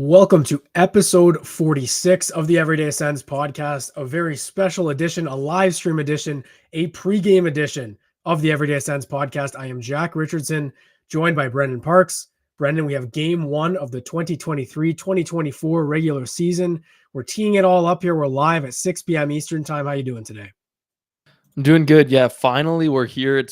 Welcome to episode 46 of the Everyday Sens podcast, a very special edition, a live stream edition, a pregame edition of the Everyday Sens podcast. I am Jack Richardson, joined by Brendan Parks. Brendan, we have game one of the 2023-2024 regular season. We're teeing it all up here. We're live at 6 p.m. Eastern time. How you doing today? I'm doing good. Yeah, finally we're here.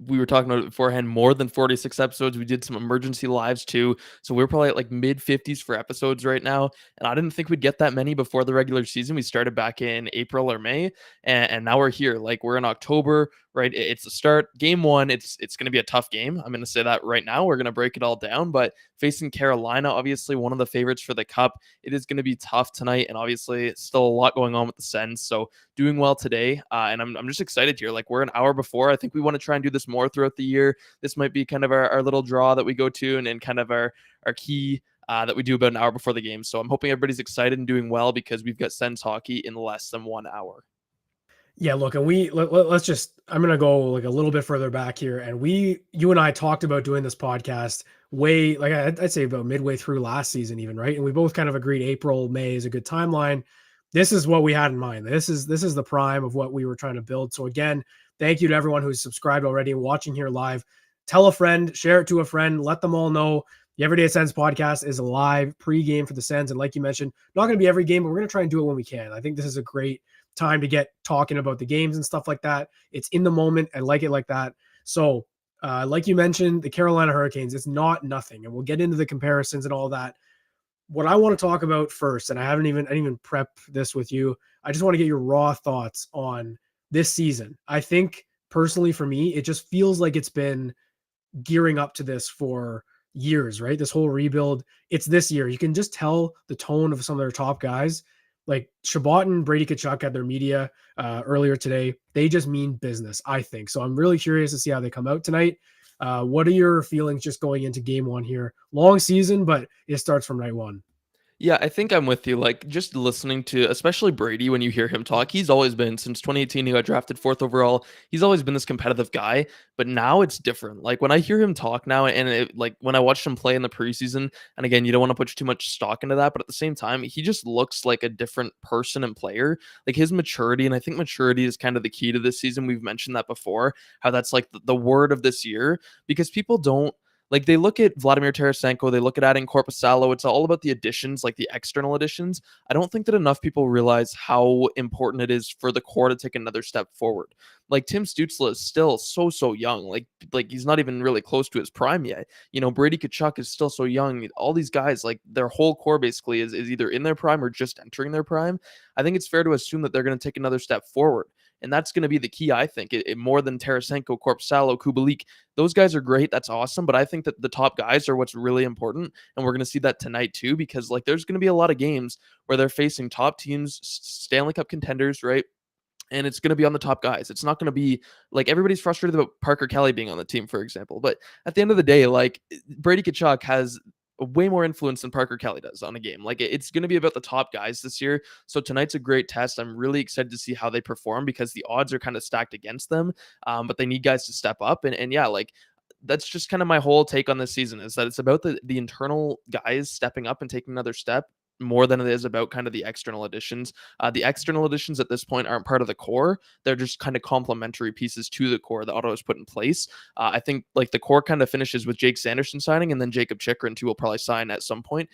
We were talking about it beforehand, more than 46 episodes. We did some emergency lives too. So we're probably at like mid 50s for episodes right now. And I didn't think we'd get that many before the regular season. We started back in April or May. And now we're here. Like we're in October, right? It's the start. Game one, it's going to be a tough game. I'm going to say that right now. We're going to break it all down. But facing Carolina, obviously one of the favorites for the Cup, it is going to be tough tonight. And obviously still a lot going on with the Sens. So doing well today. And I'm just excited here. Like we're an hour before. I think we want to try and do this more throughout the year. This might be kind of our little draw that we go to and kind of our key that we do about an hour before the game. So I'm hoping everybody's excited and doing well because we've got Sens hockey in less than 1 hour. Yeah, look, and let's just, I'm going to go like a little bit further back here. And you and I talked about doing this podcast way, like I'd say about midway through last season even, right? And we both kind of agreed April, May is a good timeline. This is what we had in mind. This is the prime of what we were trying to build. So again, thank you to everyone who's subscribed already and watching here live. Tell a friend, share it to a friend, let them all know the Everyday Sens podcast is a live pregame for the Sens. And like you mentioned, not going to be every game, but we're going to try and do it when we can. I think this is a great time to get talking about the games and stuff like that. It's in the moment. I like it like that. So like you mentioned, the Carolina Hurricanes, it's not nothing. And we'll get into the comparisons and all that. What I want to talk about first, and I didn't even prep this with you. I just want to get your raw thoughts on this season. I think personally for me, it just feels like it's been gearing up to this for years, right? This whole rebuild, it's this year. You can just tell the tone of some of their top guys. Like Shabbat and Brady Tkachuk had their media earlier today. They just mean business, I think. So I'm really curious to see how they come out tonight. What are your feelings just going into game one here? Long season, but it starts from night one. Yeah, I think I'm with you. Like, just listening to, especially Brady, when you hear him talk, he's always been, since 2018, he got drafted 4th overall. He's always been this competitive guy, but now it's different. Like, when I hear him talk now, and like when I watched him play in the preseason, and again, you don't want to put too much stock into that, but at the same time, he just looks like a different person and player. Like, his maturity, and I think maturity is kind of the key to this season. We've mentioned that before, how that's like the word of this year, because people don't, like they look at Vladimir Tarasenko, they look at adding Korpisalo. It's all about the additions, like the external additions. I don't think that enough people realize how important it is for the core to take another step forward. Like Tim Stützle is still so young. Like he's not even really close to his prime yet. You know, Brady Tkachuk is still so young. All these guys, like their whole core basically is either in their prime or just entering their prime. I think it's fair to assume that they're going to take another step forward. And that's going to be the key, I think, more than Tarasenko, Korpisalo, Kubalik. Those guys are great. That's awesome. But I think that the top guys are what's really important. And we're going to see that tonight, too, because like there's going to be a lot of games where they're facing top teams, Stanley Cup contenders, right? And it's going to be on the top guys. It's not going to be like everybody's frustrated about Parker Kelly being on the team, for example. But at the end of the day, like Brady Tkachuk has way more influence than Parker Kelly does on a game. Like it's going to be about the top guys this year. So tonight's a great test. I'm really excited to see how they perform because the odds are kind of stacked against them. But they need guys to step up. And yeah, like that's just kind of my whole take on this season is that it's about the internal guys stepping up and taking another step more than it is about kind of the external additions. The external additions at this point aren't part of the core. They're just kind of complementary pieces to the core that Ottawa's put in place. I think like the core kind of finishes with Jake Sanderson signing and then Jacob Chychrun too will probably sign at some point.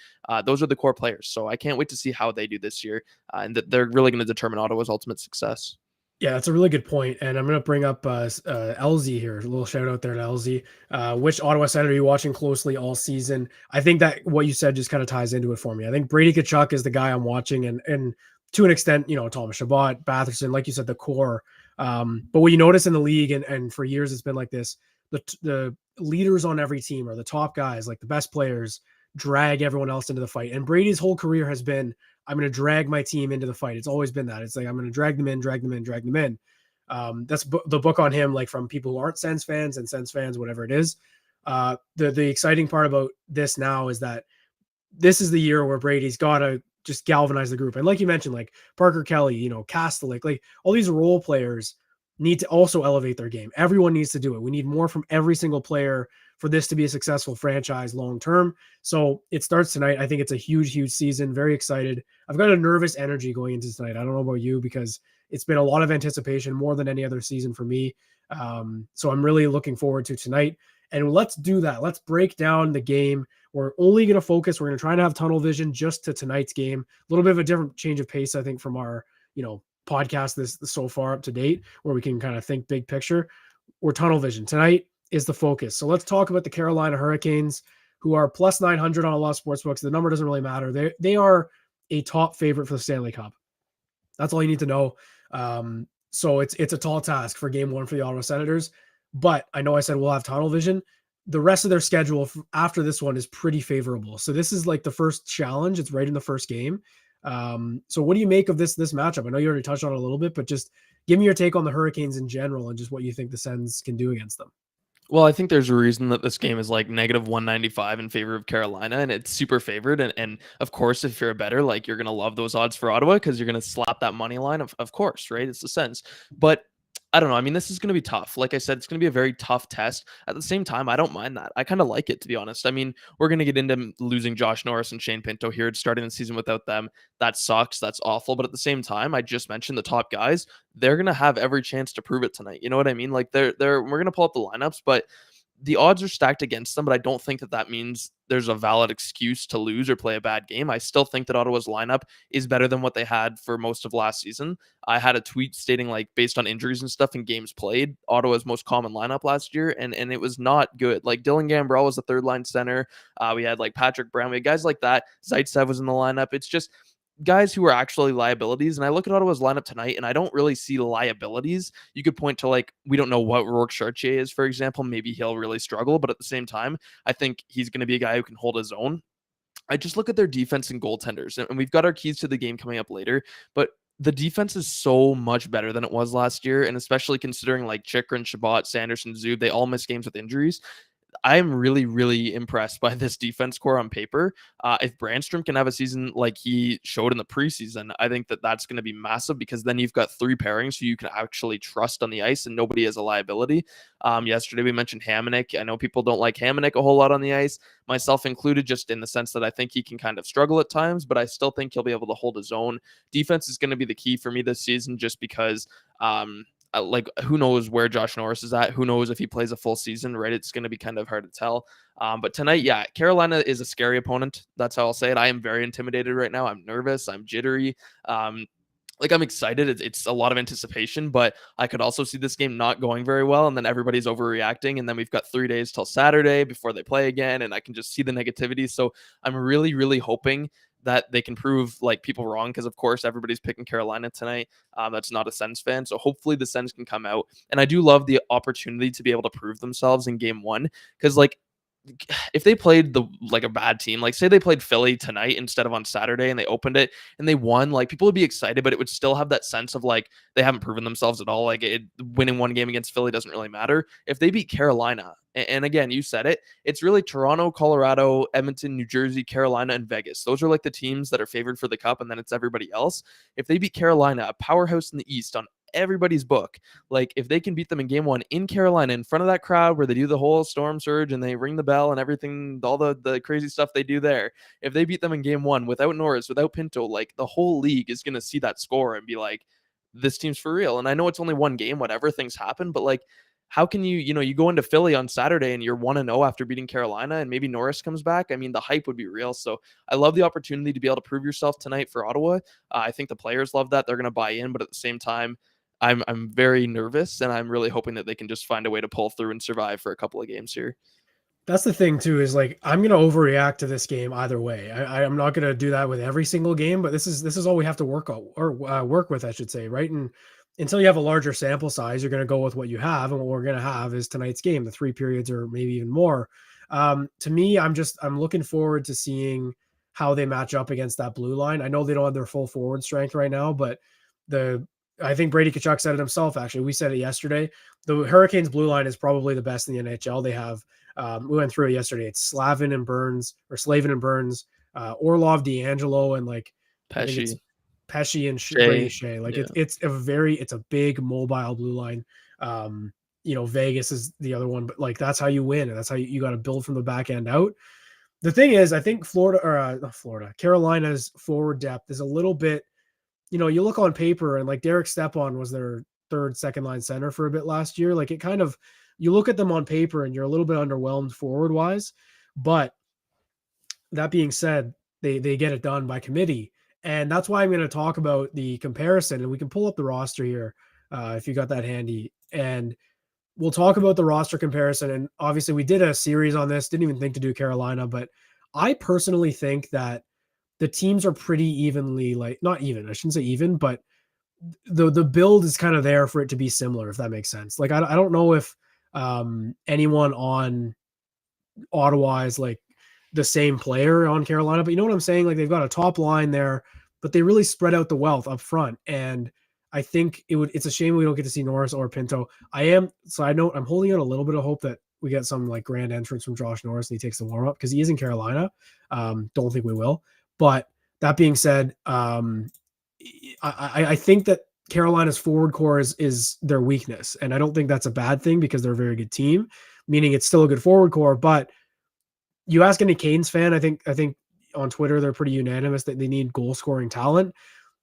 Those are the core players. So I can't wait to see how they do this year and that they're really going to determine Ottawa's ultimate success. Yeah, that's a really good point. And I'm going to bring up LZ here. A little shout out there to LZ. Which Ottawa Senator are you watching closely all season? I think that what you said just kind of ties into it for me. I think Brady Tkachuk is the guy I'm watching. And to an extent, you know, Thomas Chabot, Batherson, like you said, the core. But what you notice in the league, and for years it's been like this, the leaders on every team are the top guys, like the best players, drag everyone else into the fight. And Brady's whole career has been, I'm going to drag my team into the fight. It's always been that. It's like, I'm going to drag them in. That's the book on him, like from people who aren't Sens fans and Sens fans, whatever it is. The exciting part about this now is that this is the year where Brady's got to just galvanize the group. And like you mentioned, like Parker Kelly, you know, Kastelik, like all these role players need to also elevate their game. Everyone needs to do it. We need more from every single player for this to be a successful franchise long term. So it starts tonight. I think it's a huge, huge season. Very excited. I've got a nervous energy going into tonight. I don't know about you, because it's been a lot of anticipation, more than any other season for me. So I'm really looking forward to tonight. And let's do that. Let's break down the game. We're only going to focus. We're going to try and have tunnel vision just to tonight's game. A little bit of a different change of pace, I think, from our, podcast this so far up to date, where we can kind of think big picture. We're tunnel vision. Tonight is the focus. So let's talk about the Carolina Hurricanes, who are plus 900 on a lot of sportsbooks. The number doesn't really matter. They are a top favorite for the Stanley Cup. That's all you need to know. So it's a tall task for game one for the Ottawa Senators. But I know I said we'll have tunnel vision. The rest of their schedule after this one is pretty favorable. So this is like the first challenge. It's right in the first game. So what do you make of this matchup? I know you already touched on it a little bit, but just give me your take on the Hurricanes in general and just what you think the Sens can do against them. Well, I think there's a reason that this game is like negative 195 in favor of Carolina, and it's super favored. And of course, if you're a better, like, you're going to love those odds for Ottawa because you're going to slap that money line, of course, right? It's the Sens. But I don't know. I mean, this is going to be tough. Like I said, it's going to be a very tough test. At the same time, I don't mind that. I kind of like it, to be honest. I mean, we're going to get into losing Josh Norris and Shane Pinto here, starting the season without them. That sucks. That's awful. But at the same time, I just mentioned the top guys. They're going to have every chance to prove it tonight. You know what I mean? Like, we're going to pull up the lineups, but the odds are stacked against them, but I don't think that means there's a valid excuse to lose or play a bad game. I still think that Ottawa's lineup is better than what they had for most of last season. I had a tweet stating, like, based on injuries and stuff and games played, Ottawa's most common lineup last year, and it was not good. Like, Dylan Gambrell was the third line center. We had like Patrick Brown, we had guys like that. Zaitsev was in the lineup. It's just guys who are actually liabilities. And I look at Ottawa's lineup tonight, and I don't really see liabilities. You could point to, like, we don't know what Rourke Chartier is, for example. Maybe he'll really struggle, but at the same time, I think he's going to be a guy who can hold his own. I just look at their defense and goaltenders, and we've got our keys to the game coming up later, but the defense is so much better than it was last year, and especially considering like Chikrin, Shabbat, Sanderson, Zub, they all missed games with injuries. I am really, really impressed by this defense core on paper. If Brandstrom can have a season like he showed in the preseason, I think that that's going to be massive, because then you've got three pairings who you can actually trust on the ice and nobody is a liability. Yesterday we mentioned Hamonic. I know people don't like Hamonic a whole lot on the ice, myself included, just in the sense that I think he can kind of struggle at times, but I still think he'll be able to hold his own. Defense is going to be the key for me this season, just because like, who knows where Josh Norris is at? Who knows if he plays a full season, right? It's going to be kind of hard to tell. But tonight, yeah, Carolina is a scary opponent. That's how I'll say it. I am very intimidated right now. I'm nervous. I'm jittery. Like, I'm excited. It's a lot of anticipation, but I could also see this game not going very well, and then everybody's overreacting, and then we've got 3 days till Saturday before they play again, and I can just see the negativity. So I'm really, really hoping that they can prove, like, people wrong, because of course everybody's picking Carolina tonight. That's not a Sens fan, so hopefully the Sens can come out. And I do love the opportunity to be able to prove themselves in game one, because, like, if they played like a bad team, like say they played Philly tonight instead of on Saturday and they opened it and they won, like, people would be excited, but it would still have that sense of like they haven't proven themselves at all. Like, winning one game against Philly doesn't really matter. If they beat Carolina, and again, you said it, it's really Toronto, Colorado, Edmonton, New Jersey, Carolina, and Vegas. Those are like the teams that are favored for the cup, and then it's everybody else. If they beat Carolina, a powerhouse in the East on everybody's book, like, if they can beat them in game one in Carolina in front of that crowd where they do the whole storm surge and they ring the bell and everything, all the crazy stuff they do there, if they beat them in game one without Norris, without Pinto, like, the whole league is going to see that score and be like, this team's for real. And I know it's only one game, whatever, things happen, but like, how can you go into Philly on Saturday and you're 1-0 after beating Carolina, and maybe Norris comes back? I mean, the hype would be real. So I love the opportunity to be able to prove yourself tonight for Ottawa. I think the players love that. They're going to buy in, but at the same time, I'm very nervous, and I'm really hoping that they can just find a way to pull through and survive for a couple of games here. That's the thing too, is like, I'm going to overreact to this game either way. I'm not going to do that with every single game, but this is all we have to work on, or work with, I should say. Right. And until you have a larger sample size, you're going to go with what you have. And what we're going to have is tonight's game, the 3 periods or maybe even more. To me, I'm looking forward to seeing how they match up against that blue line. I know they don't have their full forward strength right now, but I think Brady Tkachuk said it himself. Actually, we said it yesterday. The Hurricanes blue line is probably the best in the NHL. They have, we went through it yesterday. It's Slavin and Burns, Orlov, D'Angelo, and like Pesci and Shea. Brady Shea. Like, it's a big mobile blue line. Vegas is the other one, but like that's how you win, and that's how you got to build from the back end out. The thing is, I think Carolina's forward depth is a little bit, you look on paper and like Derek Stepan was their second line center for a bit last year. Like it kind of, you look at them on paper and you're a little bit underwhelmed forward wise, but that being said, they get it done by committee. And that's why I'm going to talk about the comparison, and we can pull up the roster here if you got that handy. And we'll talk about the roster comparison. And obviously we did a series on this, didn't even think to do Carolina, but I personally think that the teams are pretty evenly, like not even, I shouldn't say even, but the build is kind of there for it to be similar, if that makes sense. Like, I don't know if anyone on Ottawa is like the same player on Carolina, but you know what I'm saying? Like they've got a top line there, but they really spread out the wealth up front. And I think it's a shame we don't get to see Norris or Pinto. Side note, I'm holding out a little bit of hope that we get some like grand entrance from Josh Norris and he takes the warm up because he is in Carolina. Don't think we will. But that being said, I think that Carolina's forward core is their weakness. And I don't think that's a bad thing because they're a very good team, meaning it's still a good forward core. But you ask any Canes fan, I think on Twitter, they're pretty unanimous that they need goal scoring talent.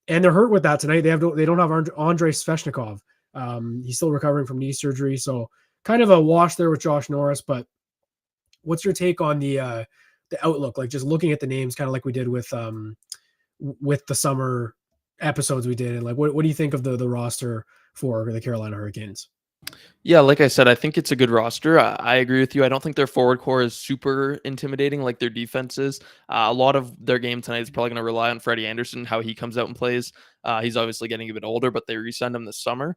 And they're hurt with that tonight. They don't have Andrei Svechnikov. He's still recovering from knee surgery. So kind of a wash there with Josh Norris. But what's your take on the outlook? Like just looking at the names, kind of like we did with the summer episodes we did. And like, what do you think of the roster for the Carolina Hurricanes? Yeah, like I said, I think it's a good roster. I agree with you. I don't think their forward core is super intimidating like their defense is. A lot of their game tonight is probably going to rely on Freddie Anderson, how he comes out and plays. He's obviously getting a bit older, but they re-signed him this summer.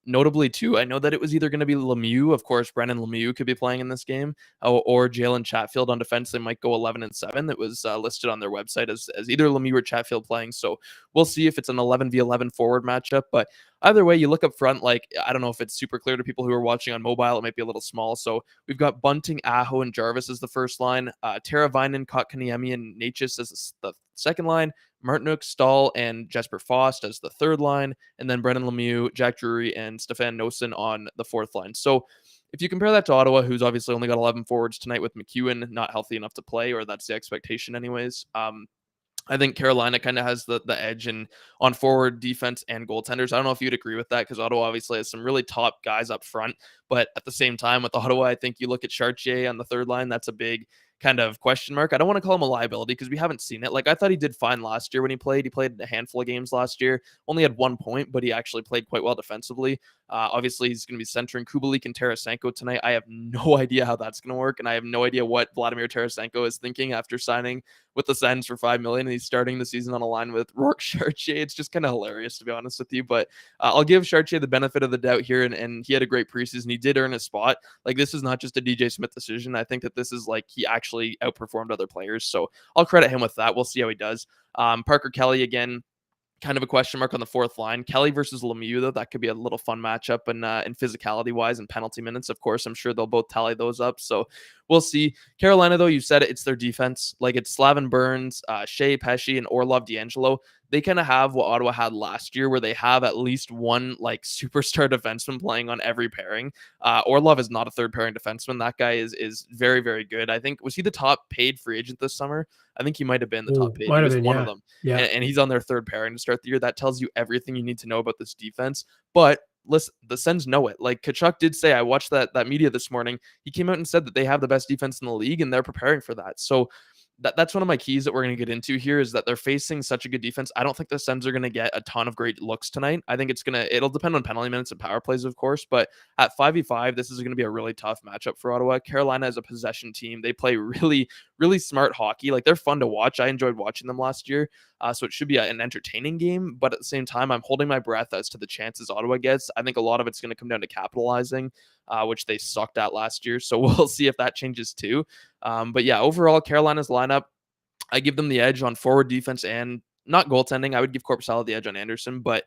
Notably, too, I know that it was either going to be Lemieux. Of course, Brennan Lemieux could be playing in this game, or Jalen Chatfield on defense. They might go 11-7. It was listed on their website as either Lemieux or Chatfield playing. So we'll see if it's an 11v11 forward matchup. But either way, you look up front, like, I don't know if it's super clear to people who are watching on mobile. It might be a little small. So we've got Bunting, Aho, and Jarvis as the first line. Teravainen, Kotkaniemi, and Natchez as the second line. Martinuk, Stahl, and Jesper Fost as the third line. And then Brennan Lemieux, Jack Drury, and Stefan Noesen on the fourth line. So if you compare that to Ottawa, who's obviously only got 11 forwards tonight with McEwen not healthy enough to play, or that's the expectation anyways, I think Carolina kind of has the edge on forward defense and goaltenders. I don't know if you'd agree with that because Ottawa obviously has some really top guys up front. But at the same time with Ottawa, I think you look at Chartier on the third line, that's a big kind of question mark. I don't want to call him a liability because we haven't seen it. Like I thought he did fine last year when he played. He played a handful of games last year, only had 1 point, but he actually played quite well defensively. Obviously, he's going to be centering Kubalik and Tarasenko tonight. I have no idea how that's going to work, and I have no idea what Vladimir Tarasenko is thinking after signing with the Sens for $5 million, and he's starting the season on a line with Rourke Chartier. It's just kind of hilarious, to be honest with you. But I'll give Chartier the benefit of the doubt here, and he had a great preseason. He did earn a spot. Like this is not just a DJ Smith decision. I think that this is like he actually outperformed other players, so I'll credit him with that. We'll see how he does. Parker Kelly again, kind of a question mark on the fourth line. Kelly versus Lemieux, though, that could be a little fun matchup. And in physicality wise and penalty minutes, of course, I'm sure they'll both tally those up. So we'll see. Carolina, though, you said it, it's their defense. Like it's Slavin Burns, Shea Pesci, and Orlov D'Angelo. They kind of have what Ottawa had last year, where they have at least one like superstar defenseman playing on every pairing. Orlov is not a third pairing defenseman. That guy is very, very good. I think, was he the top paid free agent this summer? I think he might have been the top paid. He was one of them. Yeah. And he's on their third pairing to start the year. That tells you everything you need to know about this defense. But listen, the Sens know it. Like Tkachuk did say, I watched that media this morning. He came out and said that they have the best defense in the league and they're preparing for that. So that's one of my keys that we're going to get into here is that they're facing such a good defense. I don't think the Sens are going to get a ton of great looks tonight. I think it'll depend on penalty minutes and power plays, of course, but at 5v5, this is going to be a really tough matchup for Ottawa. Carolina is a possession team. They play really, really smart hockey. Like they're fun to watch. I enjoyed watching them last year. So it should be an entertaining game, but at the same time, I'm holding my breath as to the chances Ottawa gets. I think a lot of it's going to come down to capitalizing, which they sucked at last year. So we'll see if that changes too. But yeah, overall, Carolina's lineup, I give them the edge on forward defense and not goaltending. I would give Korpisalo the edge on Anderson, but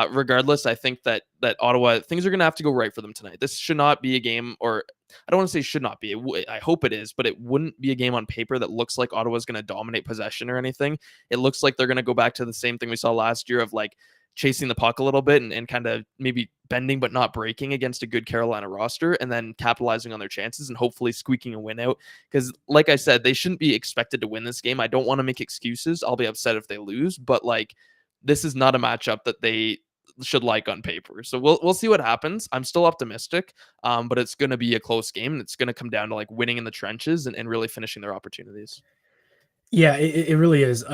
regardless, I think that Ottawa, things are going to have to go right for them tonight. This should not be a game, or I don't want to say should not be. I hope it is, but it wouldn't be a game on paper that looks like Ottawa's going to dominate possession or anything. It looks like they're going to go back to the same thing we saw last year of like chasing the puck a little bit and kind of maybe bending but not breaking against a good Carolina roster, and then capitalizing on their chances and hopefully squeaking a win out. Because like I said, they shouldn't be expected to win this game. I don't want to make excuses. I'll be upset if they lose, but like this is not a matchup that they should like on paper. So we'll see what happens. I'm still optimistic, but it's going to be a close game, and it's going to come down to like winning in the trenches and really finishing their opportunities. Yeah, it really is.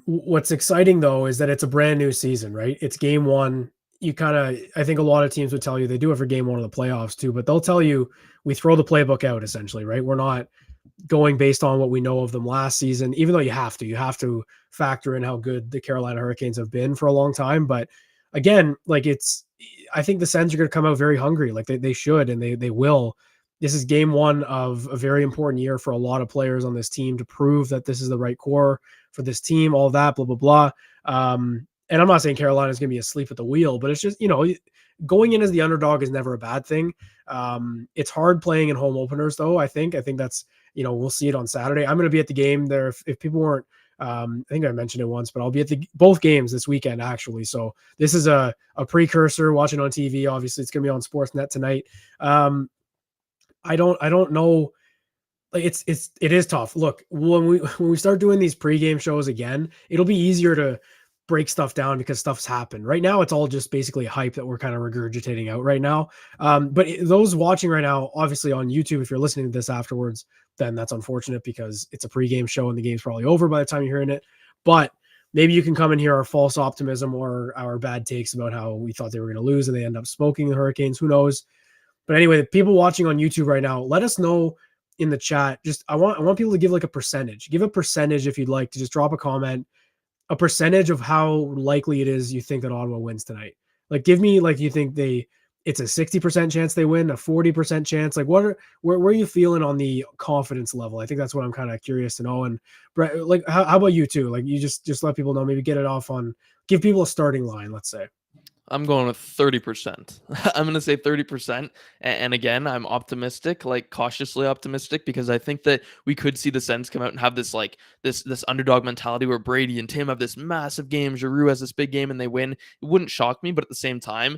What's exciting though is that it's a brand new season, right? It's game one. You kind of, I think a lot of teams would tell you they do it for game one of the playoffs too, but they'll tell you we throw the playbook out essentially, right? We're not going based on what we know of them last season, even though you have to factor in how good the Carolina Hurricanes have been for a long time. But again, like I think the Sens are going to come out very hungry, like they should, and they will. This is game one of a very important year for a lot of players on this team to prove that this is the right core for this team, all that, blah, blah, blah. And I'm not saying Carolina is going to be asleep at the wheel, but it's just, going in as the underdog is never a bad thing. It's hard playing in home openers though. I think that's, we'll see it on Saturday. I'm going to be at the game there. If people weren't, I think I mentioned it once, but I'll be at both games this weekend actually. So this is a precursor, watching on TV. Obviously it's going to be on Sportsnet tonight. I don't know. Like it is tough. Look, when we start doing these pregame shows again, it'll be easier to break stuff down because stuff's happened. Right now, it's all just basically hype that we're kind of regurgitating out right now. But those watching right now, obviously on YouTube, if you're listening to this afterwards, then that's unfortunate because it's a pregame show and the game's probably over by the time you're hearing it. But maybe you can come and hear our false optimism or our bad takes about how we thought they were going to lose and they end up smoking the Hurricanes. Who knows? But anyway, the people watching on YouTube right now, let us know in the chat. Just I want people to give like a percentage. Give a percentage if you'd like to just drop a comment, a percentage of how likely it is you think that Ottawa wins tonight. Like give me like you think it's a 60% chance they win, a 40% chance. Like where are you feeling on the confidence level? I think that's what I'm kind of curious to know. And Brett, like how about you too? Like you just let people know, maybe get it off on, give people a starting line, let's say. I'm going with 30%. I'm going to say 30%. And again, I'm optimistic, like cautiously optimistic, because I think that we could see the Sens come out and have this like this underdog mentality where Brady and Tim have this massive game, Giroux has this big game, and they win. It wouldn't shock me, but at the same time,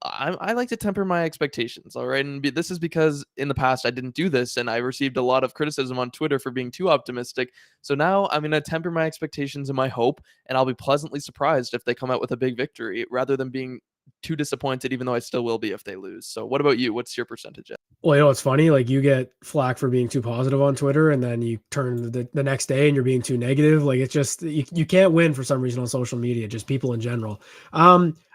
I like to temper my expectations, all right? And this is because in the past I didn't do this, and I received a lot of criticism on Twitter for being too optimistic. So now I'm going to temper my expectations and my hope, and I'll be pleasantly surprised if they come out with a big victory rather than being too disappointed, even though I still will be if they lose. So what about you? What's your percentage at? Well, it's funny. Like you get flack for being too positive on Twitter, and then you turn the next day and you're being too negative. Like it's just you can't win for some reason on social media. Just people in general.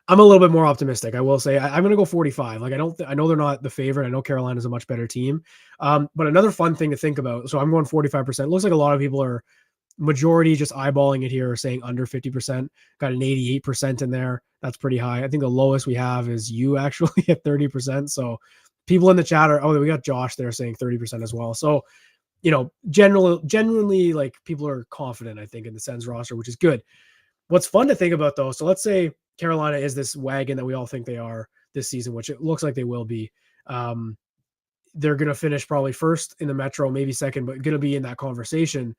I'm a little bit more optimistic. I will say I'm going to go 45. Like I know they're not the favorite. I know Carolina's a much better team. But another fun thing to think about. So I'm going 45%. Looks like a lot of people are majority just eyeballing it here, saying under 50%. Got an 88% in there. That's pretty high. I think the lowest we have is you actually at 30%. So people in the chat are, we got Josh there saying 30% as well. So, genuinely like people are confident, I think, in the Sens roster, which is good. What's fun to think about though, so let's say Carolina is this wagon that we all think they are this season, which it looks like they will be. They're going to finish probably first in the Metro, maybe second, but going to be in that conversation.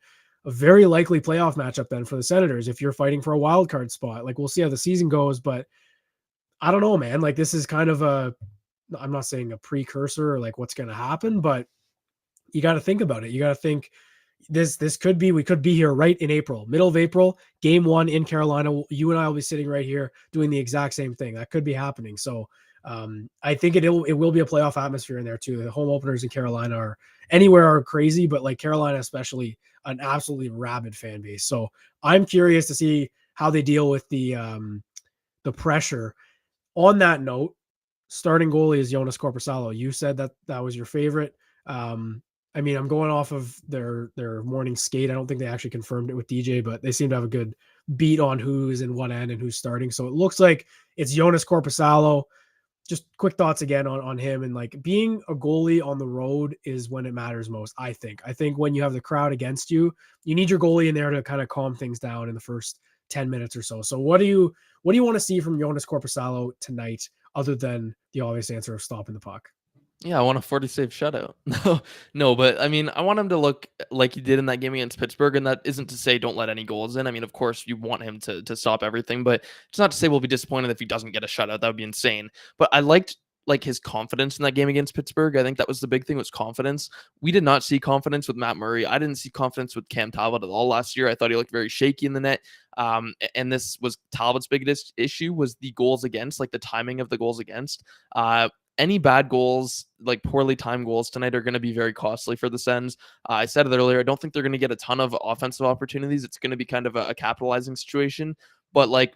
A very likely playoff matchup then for the Senators if you're fighting for a wild card spot. Like we'll see how the season goes, but I don't know, man. Like this is kind of I'm not saying a precursor or like what's going to happen, but you got to think about it. You got to think this we could be here right in April, middle of April, game one in Carolina. You and I will be sitting right here doing the exact same thing. That could be happening. So I think it will be a playoff atmosphere in there too. The home openers in Carolina are anywhere are crazy, but like Carolina, especially an absolutely rabid fan base. So I'm curious to see how they deal with the pressure. On that note, starting goalie is Jonas Korpisalo. You said that was your favorite. I mean, I'm going off of their morning skate. I don't think they actually confirmed it with DJ, but they seem to have a good beat on who's in one end and who's starting. So it looks like it's Jonas Korpisalo. Just quick thoughts again on him, and like being a goalie on the road is when it matters most. I think when you have the crowd against you, you need your goalie in there to kind of calm things down in the first 10 minutes or so. So what do you want to see from Jonas Korpisalo tonight, other than the obvious answer of stopping the puck? Yeah, I want a 40 save shutout. No, no, but I mean, I want him to look like he did in that game against Pittsburgh, and that isn't to say don't let any goals in. I mean, of course, you want him to stop everything, but it's not to say we'll be disappointed if he doesn't get a shutout. That would be insane. But I liked like his confidence in that game against Pittsburgh. I think that was the big thing was confidence. We did not see confidence with Matt Murray. I didn't see confidence with Cam Talbot at all last year. I thought he looked very shaky in the net. And this was Talbot's biggest issue was the goals against, like the timing of the goals against. Any bad goals, like poorly timed goals tonight, are going to be very costly for the Sens. I said it earlier. I don't think they're going to get a ton of offensive opportunities. It's going to be kind of a capitalizing situation. But like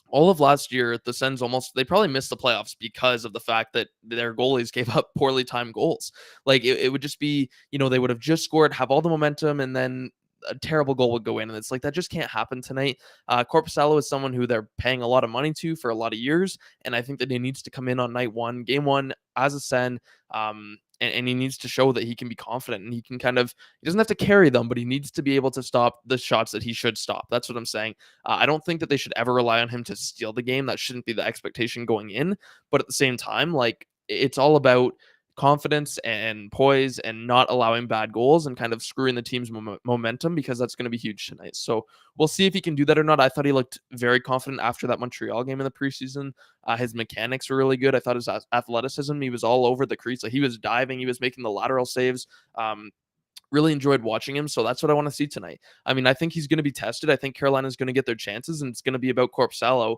all of last year, the Sens they probably missed the playoffs because of the fact that their goalies gave up poorly timed goals. Like it would just be, they would have just scored, have all the momentum, and then a terrible goal would go in. And it's like, that just can't happen tonight. Korpisalo is someone who they're paying a lot of money to for a lot of years. And I think that he needs to come in on night one, game one as a Sen. And he needs to show that he can be confident and he doesn't have to carry them, but he needs to be able to stop the shots that he should stop. That's what I'm saying. I don't think that they should ever rely on him to steal the game. That shouldn't be the expectation going in. But at the same time, like it's all about confidence and poise and not allowing bad goals and kind of screwing the team's momentum, because that's going to be huge tonight. So we'll see if he can do that or not. I thought he looked very confident after that Montreal game in the preseason. His mechanics were really good. I thought his athleticism, he was all over the crease. Like he was diving, he was making the lateral saves. Really enjoyed watching him. So that's what I want to see tonight. I mean, I think he's going to be tested. I think Carolina's going to get their chances, and it's going to be about Korpisalo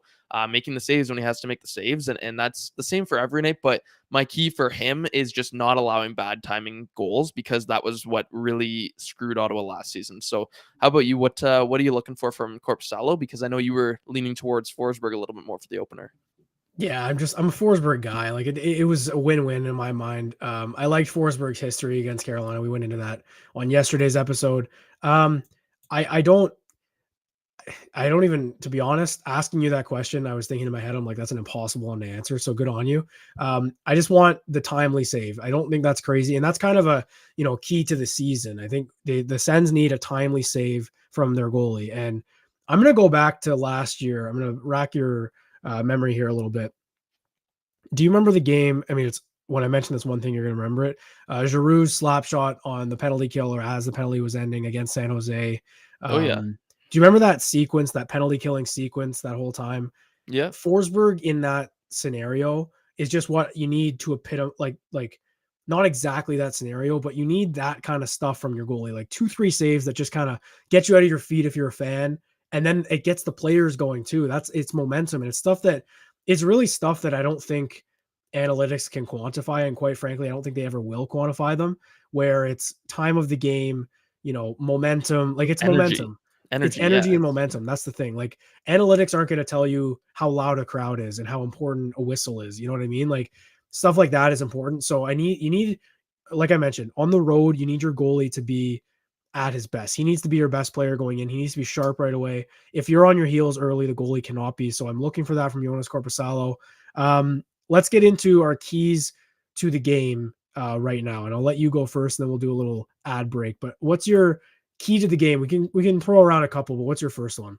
making the saves when he has to make the saves. And that's the same for every night. But my key for him is just not allowing bad timing goals, because that was what really screwed Ottawa last season. So how about you? What are you looking for from Korpisalo? Because I know you were leaning towards Forsberg a little bit more for the opener. Yeah, I'm a Forsberg guy. Like it was a win-win in my mind. I liked Forsberg's history against Carolina. We went into that on yesterday's episode. Um, I don't even, to be honest, asking you that question, I was thinking in my head, I'm like, that's an impossible one to answer. So good on you. I just want the timely save. I don't think that's crazy. And that's kind of a, key to the season. I think the Sens need a timely save from their goalie. And I'm going to go back to last year. I'm going to rack your memory here a little bit. Do you remember the game? I mean, it's when I mentioned this one thing, you're going to remember it. Giroux's slap shot on the penalty kill, or as the penalty was ending against San Jose. Oh yeah. Do you remember that sequence, that penalty killing sequence that whole time? Yeah. Forsberg in that scenario is just what you need to like not exactly that scenario, but you need that kind of stuff from your goalie, like 2-3 saves that just kind of get you out of your feet if you're a fan. And then it gets the players going too. It's momentum, and it's stuff that it's really stuff that I don't think analytics can quantify. And quite frankly, I don't think they ever will quantify them, where it's time of the game, momentum, like it's Energy. momentum. It's energy Yeah. and momentum. That's the thing. Like analytics aren't going to tell you how loud a crowd is and how important a whistle is. You know what I mean? Like stuff like that is important. So you need, like I mentioned, on the road, you need your goalie to be at his best. He needs to be your best player going in. He needs to be sharp right away. If you're on your heels early, the goalie cannot be. So I'm looking for that from Joonas Korpisalo. Let's get into our keys to the game right now, and I'll let you go first, and then we'll do a little ad break. But what's your key to the game? We can throw around a couple, but what's your first one?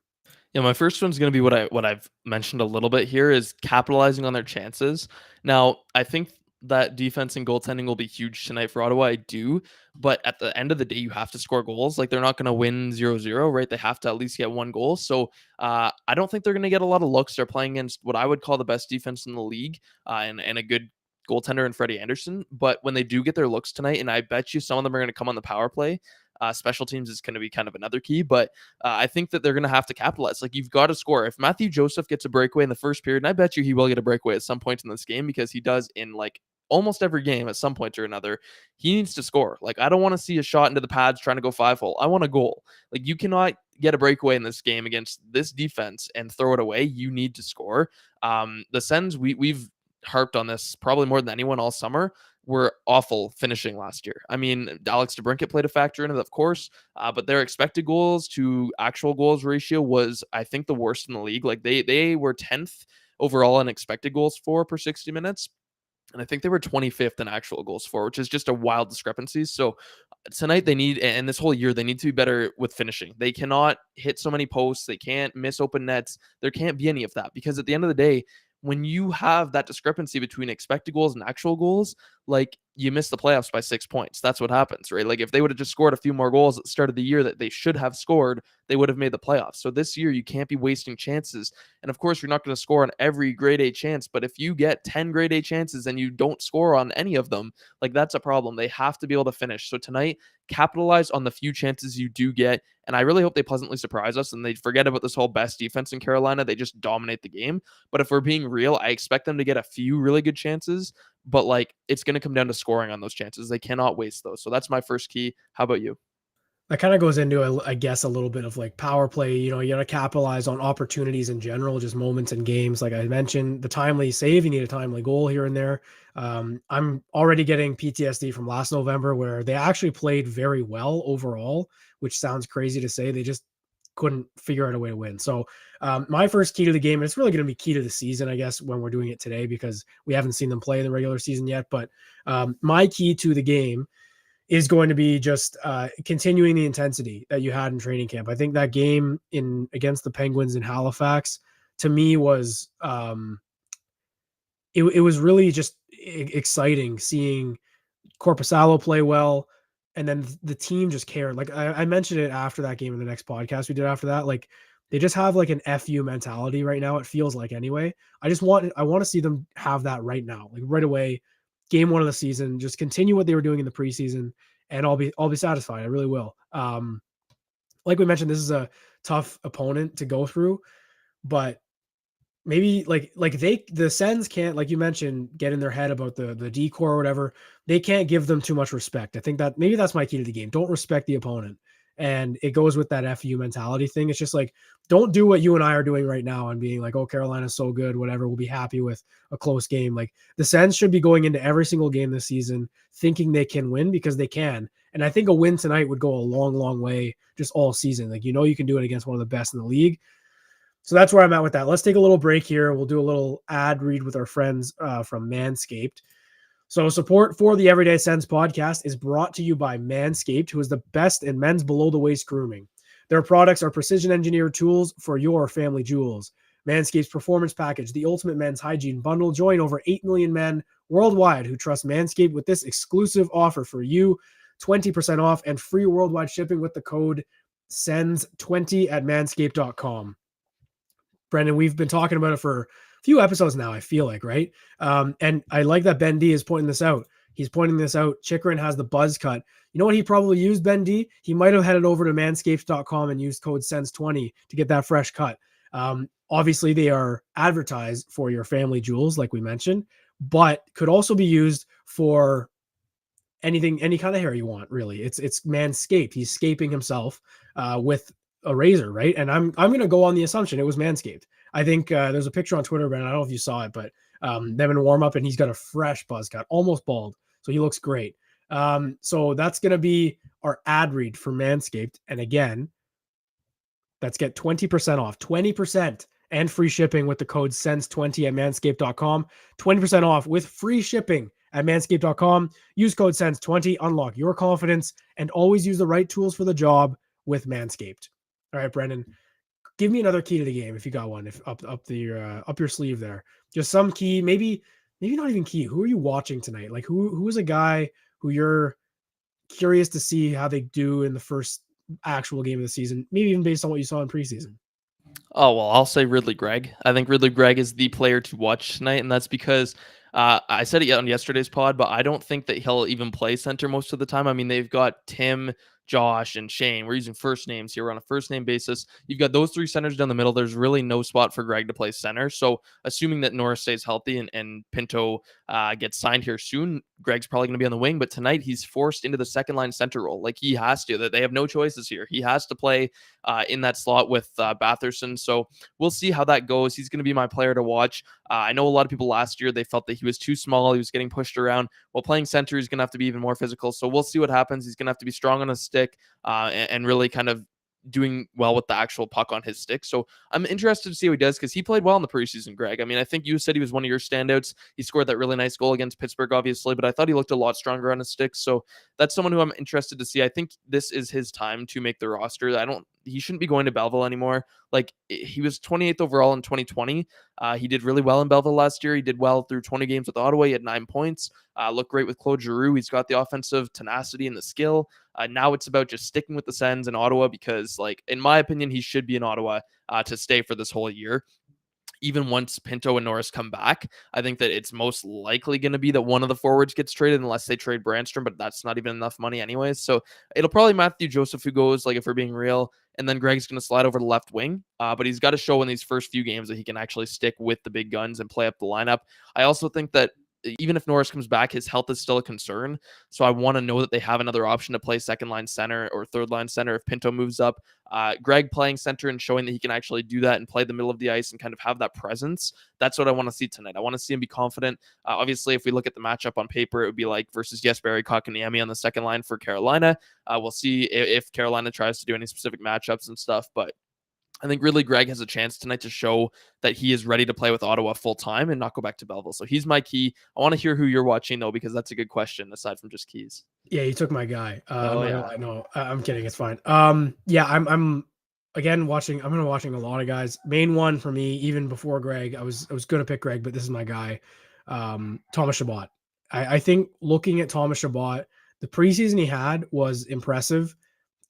Yeah, my first one's going to be what I've mentioned a little bit here is capitalizing on their chances. Now, I think that defense and goaltending will be huge tonight for Ottawa. I do, but at the end of the day, you have to score goals. Like they're not going to win 0-0, right? They have to at least get one goal. So I don't think they're going to get a lot of looks. They're playing against what I would call the best defense in the league, and a good goaltender in Freddie Anderson. But when they do get their looks tonight, and I bet you some of them are going to come on the power play. Special teams is going to be kind of another key, but I think that they're going to have to capitalize. Like you've got to score. If Matthew Joseph gets a breakaway in the first period, and I bet you he will get a breakaway at some point in this game, because he does in like almost every game at some point or another, he needs to score. Like I don't want to see a shot into the pads trying to go 5-hole. I want a goal. Like you cannot get a breakaway in this game against this defense and throw it away. You need to score. The Sens, we've harped on this probably more than anyone all summer, were awful finishing last year. I mean, Alex DeBrincat played a factor in it, of course, but their expected goals to actual goals ratio was, I think, the worst in the league. Like they were 10th overall in expected goals for per 60 minutes. And I think they were 25th in actual goals for, which is just a wild discrepancy. So tonight they need, and this whole year, they need to be better with finishing. They cannot hit so many posts. They can't miss open nets. There can't be any of that, because at the end of the day, when you have that discrepancy between expected goals and actual goals, like you miss the playoffs by 6 points. That's what happens, right? Like if they would have just scored a few more goals at the start of the year that they should have scored, they would have made the playoffs. So this year you can't be wasting chances. And of course, you're not going to score on every grade A chance, but if you get 10 grade A chances and you don't score on any of them, like that's a problem. They have to be able to finish. So tonight, capitalize on the few chances you do get. And I really hope they pleasantly surprise us and they forget about this whole best defense in Carolina. They just dominate the game. But if we're being real, I expect them to get a few really good chances, but like it's going to come down to scoring on those chances. They cannot waste those. So that's my first key. How about you? That kind of goes into, I guess, a little bit of like power play. You got to capitalize on opportunities in general, just moments in games. Like I mentioned, the timely save, you need a timely goal here and there. I'm already getting PTSD from last November where they actually played very well overall, which sounds crazy to say. They just couldn't figure out a way to win. So my first key to the game, and it's really going to be key to the season, I guess, when we're doing it today, because we haven't seen them play in the regular season yet. But my key to the game is going to be just continuing the intensity that you had in training camp. I think that game in against the Penguins in Halifax to me was it was really just exciting seeing Corpusalo play well, and then the team just cared. Like I mentioned it after that game in the next podcast we did after that. Like they just have like an FU mentality right now. It feels like anyway. I want to see them have that right now, like right away. Game one of the season, just continue what they were doing in the preseason, and I'll be satisfied. I really will. Like we mentioned, this is a tough opponent to go through, but maybe the Sens can't, like you mentioned, get in their head about the decor or whatever. They can't give them too much respect. I think that maybe that's my key to the game. Don't respect the opponent. And it goes with that FU mentality thing. It's just like, don't do what you and I are doing right now and being like, oh, Carolina's so good, whatever. We'll be happy with a close game. Like the Sens should be going into every single game this season thinking they can win because they can. And I think a win tonight would go a long, long way just all season. Like, you can do it against one of the best in the league. So that's where I'm at with that. Let's take a little break here. We'll do a little ad read with our friends from Manscaped. So support for the Everyday Sens podcast is brought to you by Manscaped, who is the best in men's below-the-waist grooming. Their products are precision-engineered tools for your family jewels. Manscaped's Performance Package, the ultimate men's hygiene bundle. Join over 8 million men worldwide who trust Manscaped with this exclusive offer for you, 20% off and free worldwide shipping with the code SENS20 at manscaped.com. Brendan, we've been talking about it for a few episodes now, I feel like, right? And I like that Ben D is pointing this out. He's pointing this out. Chikrin has the buzz cut. You know what he probably used, Ben D? He might have headed over to manscaped.com and used code SENS20 to get that fresh cut. Obviously, they are advertised for your family jewels, like we mentioned, but could also be used for anything, any kind of hair you want, really. It's Manscaped. He's scaping himself with a razor, right? And I'm going to go on the assumption it was Manscaped. I think there's a picture on Twitter, Brennan. I don't know if you saw it, but them in warm up, and he's got a fresh buzz cut, almost bald, so he looks great. So that's going to be our ad read for Manscaped, and again, let's get 20% off, 20% and free shipping with the code SENS20 at manscaped.com. 20% off with free shipping at manscaped.com. Use code SENS20, unlock your confidence, and always use the right tools for the job with Manscaped. All right, Brendan, give me another key to the game if you got one. If up your sleeve there, just some key, maybe not even key. Who are you watching tonight? Like who is a guy who you're curious to see how they do in the first actual game of the season? Maybe even based on what you saw in preseason. Oh, well, I'll say Ridley Gregg. I think Ridley Gregg is the player to watch tonight, and that's because I said it on yesterday's pod, but I don't think that he'll even play center most of the time. I mean, they've got Tim, Josh, and Shane. We're using first names here. We're on a first name basis. You've got those three centers down the middle. There's really no spot for Gregg to play center. So assuming that Norris stays healthy and Pinto gets signed here soon, Gregg's probably going to be on the wing. But tonight he's forced into the second line center role. Like he has to. That they have no choices here. He has to play in that slot with Batherson. So we'll see how that goes. He's going to be my player to watch. I know a lot of people last year, they felt that he was too small. He was getting pushed around. Well, playing center, he's going to have to be even more physical. So we'll see what happens. He's going to have to be strong on his stick and really kind of doing well with the actual puck on his stick. So I'm interested to see how he does because he played well in the preseason, Gregg. I mean, I think you said he was one of your standouts. He scored that really nice goal against Pittsburgh, obviously, but I thought he looked a lot stronger on his stick. So that's someone who I'm interested to see. I think this is his time to make the roster. I don't he shouldn't be going to Belleville anymore. Like, he was 28th overall in 2020. He did really well in Belleville last year. He did well through 20 games with Ottawa. He had 9 points. Looked great with Claude Giroux. He's got the offensive tenacity and the skill. Now it's about just sticking with the Sens in Ottawa because, like, in my opinion, he should be in Ottawa to stay for this whole year. Even once Pinto and Norris come back, I think that it's most likely going to be that one of the forwards gets traded unless they trade Brandstrom, but that's not even enough money anyways. So it'll probably Matthew Joseph who goes, like, if we're being real, and then Greg's going to slide over to left wing. But he's got to show in these first few games that he can actually stick with the big guns and play up the lineup. I also think that even if Norris comes back, his health is still a concern. So I want to know that they have another option to play second line center or third line center if Pinto moves up. Greg playing center and showing that he can actually do that and play the middle of the ice and kind of have that presence. That's what I want to see tonight. I want to see him be confident. Obviously, if we look at the matchup on paper, it would be like versus Jesperi Kotkaniemi on the second line for Carolina. We'll see if Carolina tries to do any specific matchups and stuff, but I think really Greg has a chance tonight to show that he is ready to play with Ottawa full time and not go back to Belleville. So he's my key. I want to hear who you're watching though, because that's a good question aside from just keys. Yeah, you took my guy. No, I'm kidding. It's fine. Yeah, I'm again watching. I'm gonna watching a lot of guys. Main one for me, even before Greg, I was gonna pick Greg, but this is my guy, Thomas Chabot. I think looking at Thomas Chabot, the preseason he had was impressive,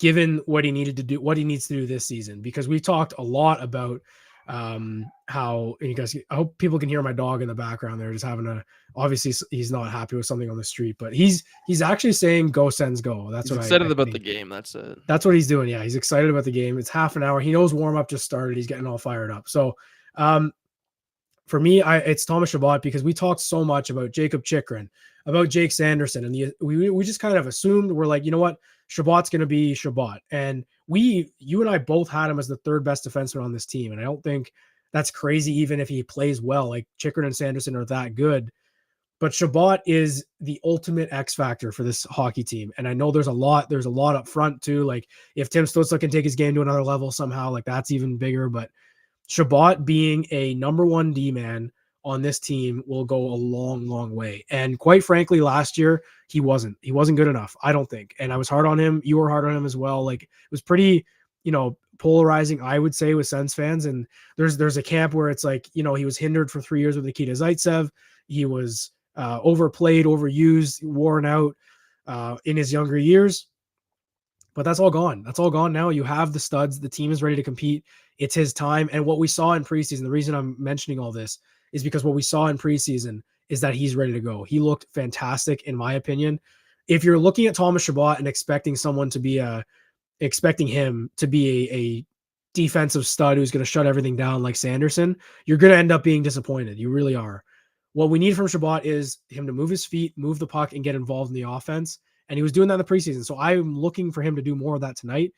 given what he needed to do, what he needs to do this season. Because we talked a lot about how, and you guys, I hope people can hear my dog in the background there, just having obviously he's not happy with something on the street, but he's actually saying go Sens go. That's he's what excited about the game. That's it. That's what he's doing. Yeah, he's excited about the game. It's half an hour. He knows warm up just started. He's getting all fired up. So for me, it's Thomas Chabot, because we talked so much about Jacob Chychrun, about Jake Sanderson, and we just kind of assumed, we're like, you know what, Chabot's going to be Chabot, and you and I both had him as the third best defenseman on this team, and I don't think that's crazy, even if he plays well. Like, Chychrun and Sanderson are that good, but Chabot is the ultimate X factor for this hockey team, and I know there's a lot up front too. Like, if Tim Stützle can take his game to another level somehow, like, that's even bigger. But Chabot being a number one D-man on this team will go a long, long way. And quite frankly, last year, he wasn't good enough, I don't think. And I was hard on him. You were hard on him as well. Like, it was pretty, polarizing, I would say, with Sens fans. And there's a camp where it's like, he was hindered for 3 years with Nikita Zaitsev. He was overplayed, overused, worn out in his younger years. But that's all gone. That's all gone now. You have the studs. The team is ready to compete. It's his time. And what we saw in preseason, the reason I'm mentioning all this is because what we saw in preseason is that he's ready to go. He looked fantastic, in my opinion. If you're looking at Thomas Chabot and expecting him to be a defensive stud who's going to shut everything down like Sanderson, you're going to end up being disappointed. You really are. What we need from Chabot is him to move his feet, move the puck, and get involved in the offense. And he was doing that in the preseason. So I'm looking for him to do more of that tonight.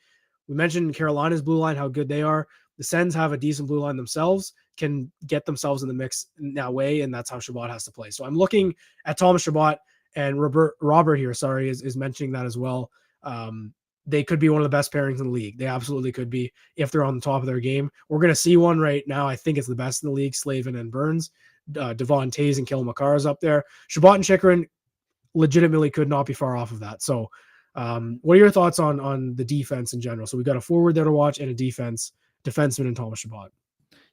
We mentioned Carolina's blue line, how good they are. The Sens have a decent blue line themselves, can get themselves in the mix in that way, and that's how Chabot has to play. So I'm looking at Thomas Chabot, and Robert here, is mentioning that as well. They could be one of the best pairings in the league. They absolutely could be if they're on the top of their game. We're going to see one right now. I think it's the best in the league, Slavin and Burns. Devon Tays and Kale McCarr is up there. Chabot and Chychrun legitimately could not be far off of that. So what are your thoughts on the defense in general? So we've got a forward there to watch and a defenseman in Thomas Chabot.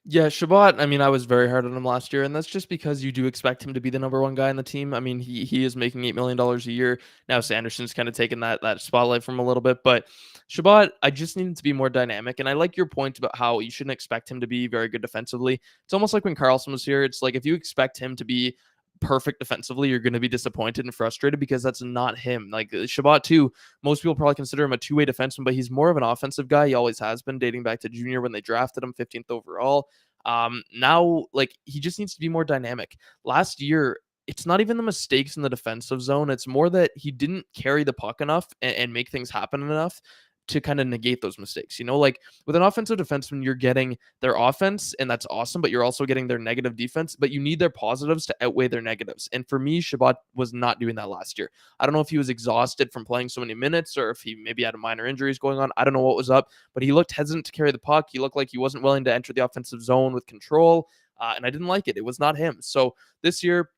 Yeah, Chabot, I mean, I was very hard on him last year, and that's just because you do expect him to be the number one guy in the team. I mean, he is making $8 million a year. Now Sanderson's kind of taken that spotlight from him a little bit, but Chabot, I just need him to be more dynamic, and I like your point about how you shouldn't expect him to be very good defensively. It's almost like when Karlsson was here. It's like if you expect him to be perfect defensively, you're going to be disappointed and frustrated because that's not him. Like Chabot too, most people probably consider him a two-way defenseman, but he's more of an offensive guy. He always has been, dating back to junior when they drafted him 15th overall. Now, like, he just needs to be more dynamic. Last year, it's not even the mistakes in the defensive zone. It's more that he didn't carry the puck enough and make things happen enough to kind of negate those mistakes. Like with an offensive defenseman, you're getting their offense, and that's awesome, but you're also getting their negative defense, but you need their positives to outweigh their negatives. And for me, Chabot was not doing that last year. I don't know if he was exhausted from playing so many minutes or if he maybe had minor injuries going on. I don't know what was up, but he looked hesitant to carry the puck. He looked like he wasn't willing to enter the offensive zone with control, and I didn't like it. It was not him. So this year,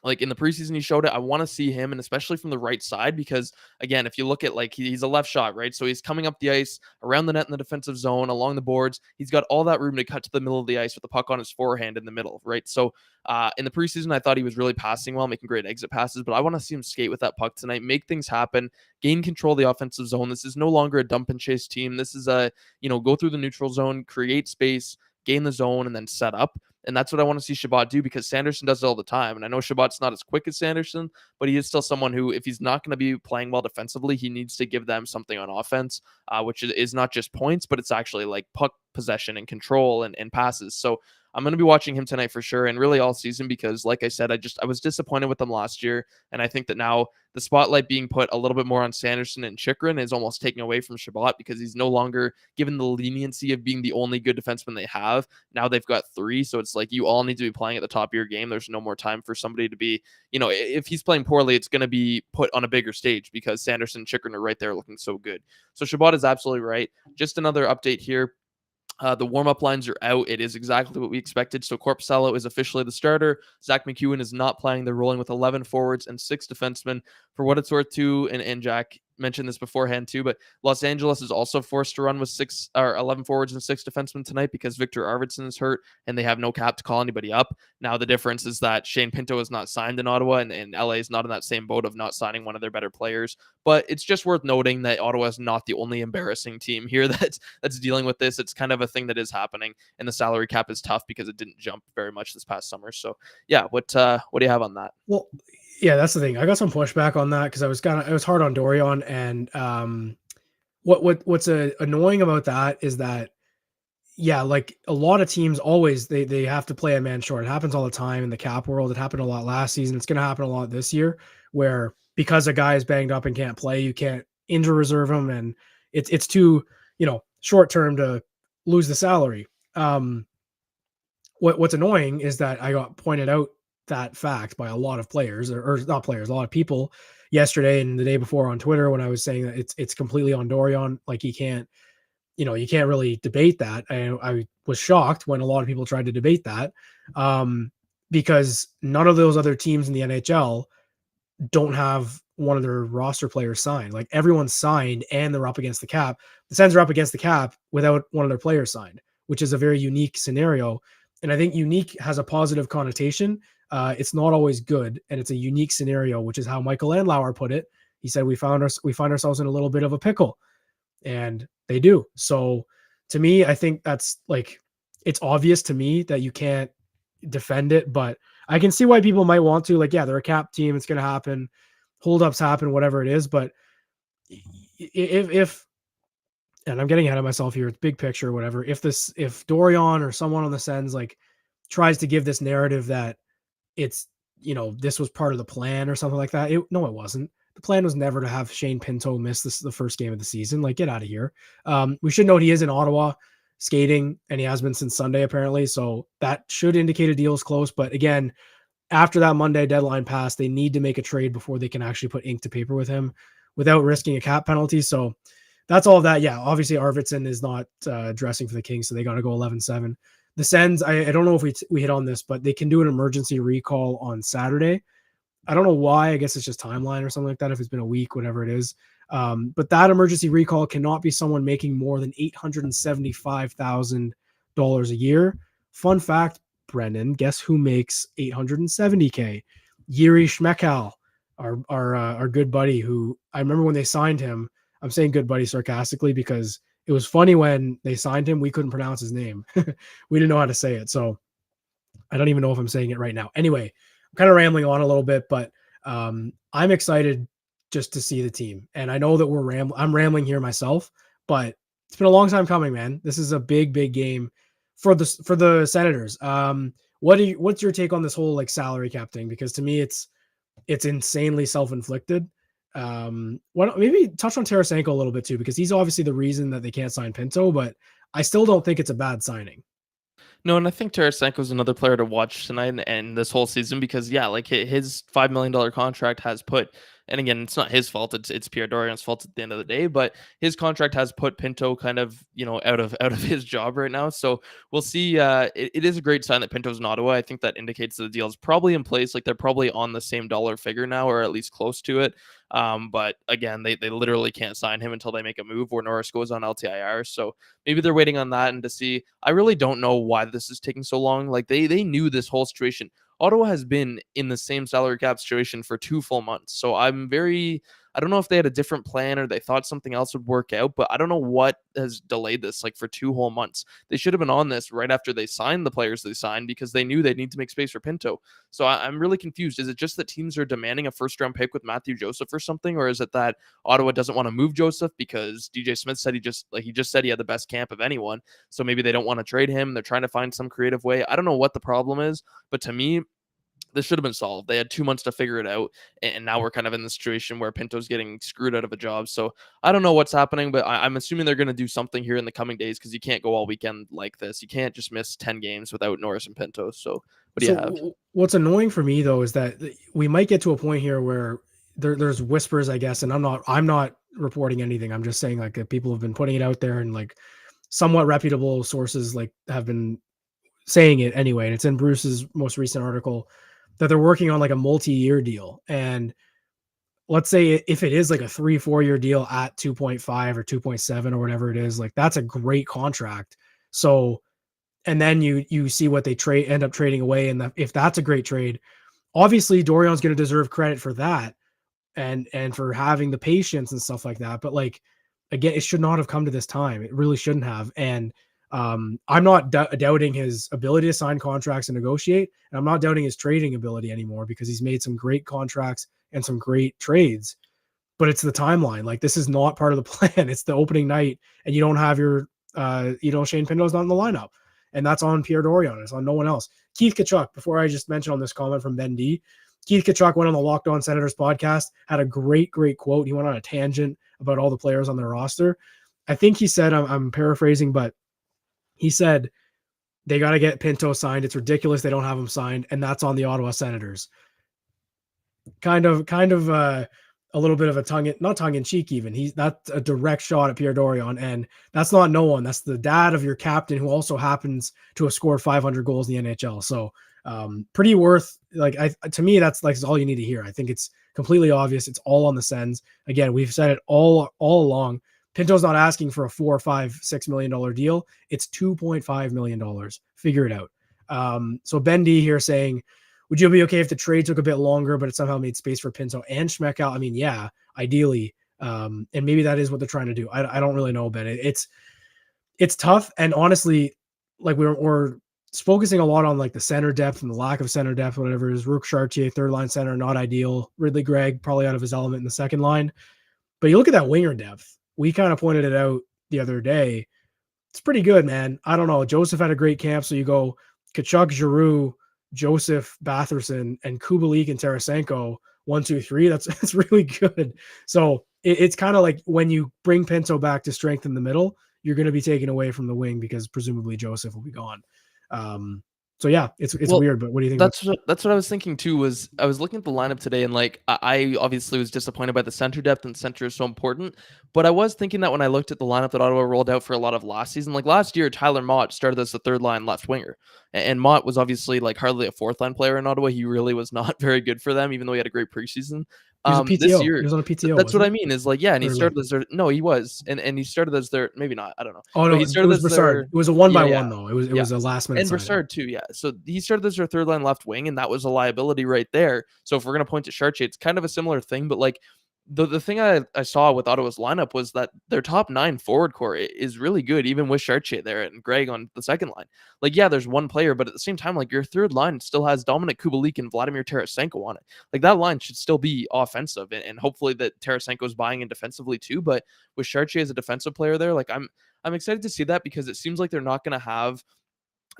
Like in the preseason, he showed it. I want to see him, and especially from the right side, because again, if you look at like he's a left shot, right? So he's coming up the ice around the net in the defensive zone, along the boards. He's got all that room to cut to the middle of the ice with the puck on his forehand in the middle, right? So in the preseason, I thought he was really passing well, making great exit passes, but I want to see him skate with that puck tonight, make things happen, gain control of the offensive zone. This is no longer a dump and chase team. This is a, go through the neutral zone, create space, gain the zone, and then set up. And that's what I want to see Shabbat do, because Sanderson does it all the time. And I know Shabbat's not as quick as Sanderson, but he is still someone who, if he's not going to be playing well defensively, he needs to give them something on offense, which is not just points, but it's actually like puck possession and control and passes. So I'm going to be watching him tonight for sure, and really all season, because like I said, I was disappointed with them last year. And I think that now the spotlight being put a little bit more on Sanderson and Chikrin is almost taking away from Shabbat, because he's no longer given the leniency of being the only good defenseman they have. Now they've got three. So it's like you all need to be playing at the top of your game. There's no more time for somebody to be, if he's playing poorly, it's going to be put on a bigger stage, because Sanderson and Chikrin are right there looking so good. So Shabbat is absolutely right. Just another update here. The warm-up lines are out. It is exactly what we expected. So Korpisalo is officially the starter. Zach McEwen is not playing. They're rolling with 11 forwards and 6 defensemen. For what it's worth, too, and Jack mentioned this beforehand too, but Los Angeles is also forced to run with 11 forwards and 6 defensemen tonight, because Victor Arvidsson is hurt and they have no cap to call anybody up. Now the difference is that Shane Pinto is not signed in Ottawa, and LA is not in that same boat of not signing one of their better players. But it's just worth noting that Ottawa is not the only embarrassing team here that's dealing with this. It's kind of a thing that is happening, and the salary cap is tough because it didn't jump very much this past summer. So yeah, what do you have on that? Well, yeah, that's the thing. I got some pushback on that, because I was hard on Dorion, and what's annoying about that is that, yeah, like a lot of teams always they have to play a man short. It happens all the time in the cap world. It happened a lot last season. It's going to happen a lot this year, where because a guy is banged up and can't play, you can't injure reserve him, and it's too short term to lose the salary. What's annoying is that I got pointed out that fact by a lot of players, or not players, a lot of people yesterday and the day before on Twitter, when I was saying that it's completely on Dorion. Like you can't really debate that. I was shocked when a lot of people tried to debate that, because none of those other teams in the NHL don't have one of their roster players signed. Like everyone's signed and they're up against the cap. The Sens are up against the cap without one of their players signed, which is a very unique scenario. And I think unique has a positive connotation. It's not always good, and it's a unique scenario, which is how Michael Landauer put it. He said we find ourselves in a little bit of a pickle, and they do. So to me, I think that's like, it's obvious to me that you can't defend it, but I can see why people might want to. Like, yeah, they're a cap team. It's going to happen. Holdups happen, whatever it is. But if and I'm getting ahead of myself here, it's big picture, whatever. If Dorion or someone on the Sens like tries to give this narrative that it's, this was part of the plan or something like that. No, it wasn't. The plan was never to have Shane Pinto miss the first game of the season. Like, get out of here. We should note he is in Ottawa skating, and he has been since Sunday, apparently. So that should indicate a deal is close. But again, after that Monday deadline pass, they need to make a trade before they can actually put ink to paper with him without risking a cap penalty. So that's all of that. Yeah, obviously Arvidsson is not dressing for the Kings, so they got to go 11-7. The Sens, I don't know if we hit on this, but they can do an emergency recall on Saturday. I don't know why. I guess it's just timeline or something like that, if it's been a week, whatever it is. But that emergency recall cannot be someone making more than $875,000 a year. Fun fact, Brennan, guess who makes $870K? Yuri Schmechal, our good buddy, who I remember when they signed him. I'm saying good buddy sarcastically because it was funny when they signed him. We couldn't pronounce his name. We didn't know how to say it. So I don't even know if I'm saying it right now. Anyway, I'm kind of rambling on a little bit, but I'm excited just to see the team. And I know that I'm rambling here myself, but it's been a long time coming, man. This is a big, big game for the Senators. What's your take on this whole like salary cap thing? Because to me, it's insanely self-inflicted. Maybe touch on Tarasenko a little bit too, because he's obviously the reason that they can't sign Pinto, but I still don't think it's a bad signing. No, and I think Tarasenko is another player to watch tonight and this whole season, because yeah, like his $5 million contract has put And again, it's not his fault. It's Pierre Dorian's fault at the end of the day. But his contract has put Pinto kind of out of his job right now. So we'll see. It is a great sign that Pinto's in Ottawa. I think that indicates that the deal is probably in place. Like they're probably on the same dollar figure now, or at least close to it. But again, they literally can't sign him until they make a move or Norris goes on LTIR. So maybe they're waiting on that and to see. I really don't know why this is taking so long. Like they knew this whole situation. Ottawa has been in the same salary cap situation for 2 full months. So I don't know if they had a different plan or they thought something else would work out, but I don't know what has delayed this like for 2 whole months. They should have been on this right after they signed the players they signed because they knew they'd need to make space for Pinto. So I'm really confused. Is it just that teams are demanding a first round pick with Matthew Joseph or something? Or is it that Ottawa doesn't want to move Joseph because DJ Smith said he just said he had the best camp of anyone. So maybe they don't want to trade him. They're trying to find some creative way. I don't know what the problem is, but to me, this should have been solved. They had 2 months to figure it out, and now we're kind of in the situation where Pinto's getting screwed out of a job. So I don't know what's happening, but I'm assuming they're going to do something here in the coming days because you can't go all weekend like this. You can't just miss 10 games without Norris and Pinto. So what do you have? What's annoying for me though is that we might get to a point here where there's whispers, I guess, and I'm not reporting anything. I'm just saying like people have been putting it out there and like somewhat reputable sources like have been saying it anyway. And it's in Bruce's most recent article that they're working on like a multi-year deal. And let's say if it is like a 3-4 year deal at 2.5 or 2.7 or whatever it is, like that's a great contract. So, and then you see what they end up trading away. And if that's a great trade, obviously Dorian's going to deserve credit for that and for having the patience and stuff like that. But like, again, it should not have come to this time. It really shouldn't have. And I'm not doubting his ability to sign contracts and negotiate. And I'm not doubting his trading ability anymore because he's made some great contracts and some great trades. But it's the timeline. Like this is not part of the plan. It's the opening night, and you don't have your, Shane Pinto's not in the lineup, and that's on Pierre Dorian. It's on no one else. Keith Tkachuk. Before I just mentioned on this comment from Ben D, Keith Tkachuk went on the Locked On Senators podcast, had a great quote. He went on a tangent about all the players on their roster. I think he said, I'm paraphrasing, but he said they got to get Pinto signed. It's ridiculous they don't have him signed, and that's on the Ottawa Senators. Kind of a little bit of a not tongue in cheek even. That's a direct shot at Pierre Dorian, and that's not no one. That's the dad of your captain who also happens to have scored 500 goals in the NHL. So pretty worth to me that's like all you need to hear. I think it's completely obvious. It's all on the Sens. Again, we've said it all along. Pinto's not asking for a $4, $5, $6 million deal. It's $2.5 million. Figure it out. So Ben D here saying, would you be okay if the trade took a bit longer, but it somehow made space for Pinto and Schmeckout? I mean, yeah, ideally. And maybe that is what they're trying to do. I don't really know, Ben. It's tough. And honestly, like we're focusing a lot on like the center depth and the lack of center depth, whatever it is. Rourke Chartier, third line center, not ideal. Ridley Gregg, probably out of his element in the second line. But you look at that winger depth. We kind of pointed it out the other day. It's pretty good, man. I don't know. Joseph had a great camp. So you go Tkachuk, Giroux, Joseph, Batherson, and Kubalik and Tarasenko, 1, 2, 3. That's really good. So it's kind of like when you bring Pinto back to strength in the middle, you're going to be taken away from the wing because presumably Joseph will be gone. So yeah, it's weird, but what do you think? That's what I was thinking too. Was I was looking at the lineup today, and like I obviously was disappointed by the center depth, and center is so important. But I was thinking that when I looked at the lineup that Ottawa rolled out for a lot of last season, like last year, Tyler Mott started as the third line left winger, and Mott was obviously like hardly a fourth line player in Ottawa. He really was not very good for them, even though he had a great preseason. He was a PTO. This year, he was on a PTO. That's what I mean. Is like, yeah, and he started as their he was, and he started as their maybe not. I don't know. Oh no, he started it was as Broussard. It was a 1-by-1 though. It was a last minute. And Broussard too, yeah. So he started as their third line left wing, and that was a liability right there. So if we're gonna point to Chartier, it's kind of a similar thing, but like the thing I saw with Ottawa's lineup was that their top 9 forward core is really good, even with Chartier there and Gregg on the second line. Like, yeah, there's one player, but at the same time, like your third line still has Dominic Kubalik and Vladimir Tarasenko on it. Like that line should still be offensive, and hopefully that Tarasenko's buying in defensively too. But with Chartier as a defensive player there, like I'm excited to see that because it seems like they're not going to have,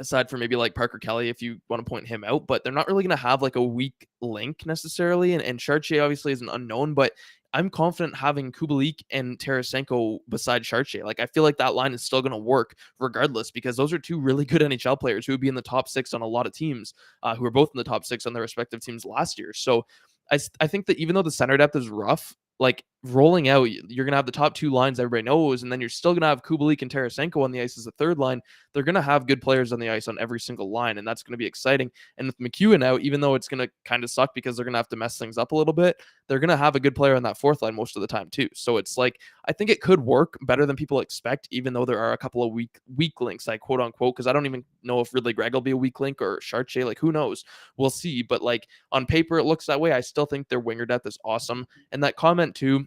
aside from maybe like Parker Kelly, if you want to point him out, but they're not really going to have like a weak link necessarily. And Chartier obviously is an unknown, but I'm confident having Kubalik and Tarasenko beside Chartier. Like I feel like that line is still going to work regardless because those are 2 really good NHL players who would be in the top 6 on a lot of teams, who are both in the top 6 on their respective teams last year. So I think that even though the center depth is rough, like rolling out, you're gonna have the top two lines everybody knows, and then you're still gonna have Kubalik and Tarasenko on the ice as the third line. They're gonna have good players on the ice on every single line, and that's gonna be exciting. And with McEwen out, even though it's gonna kind of suck because they're gonna have to mess things up a little bit, they're gonna have a good player on that fourth line most of the time too. So it's like I think it could work better than people expect, even though there are a couple of weak links, like quote unquote, because I don't even know if Ridley Gregg will be a weak link or Chartier. Like who knows? We'll see. But like on paper, it looks that way. I still think their winger depth is awesome. And that comment too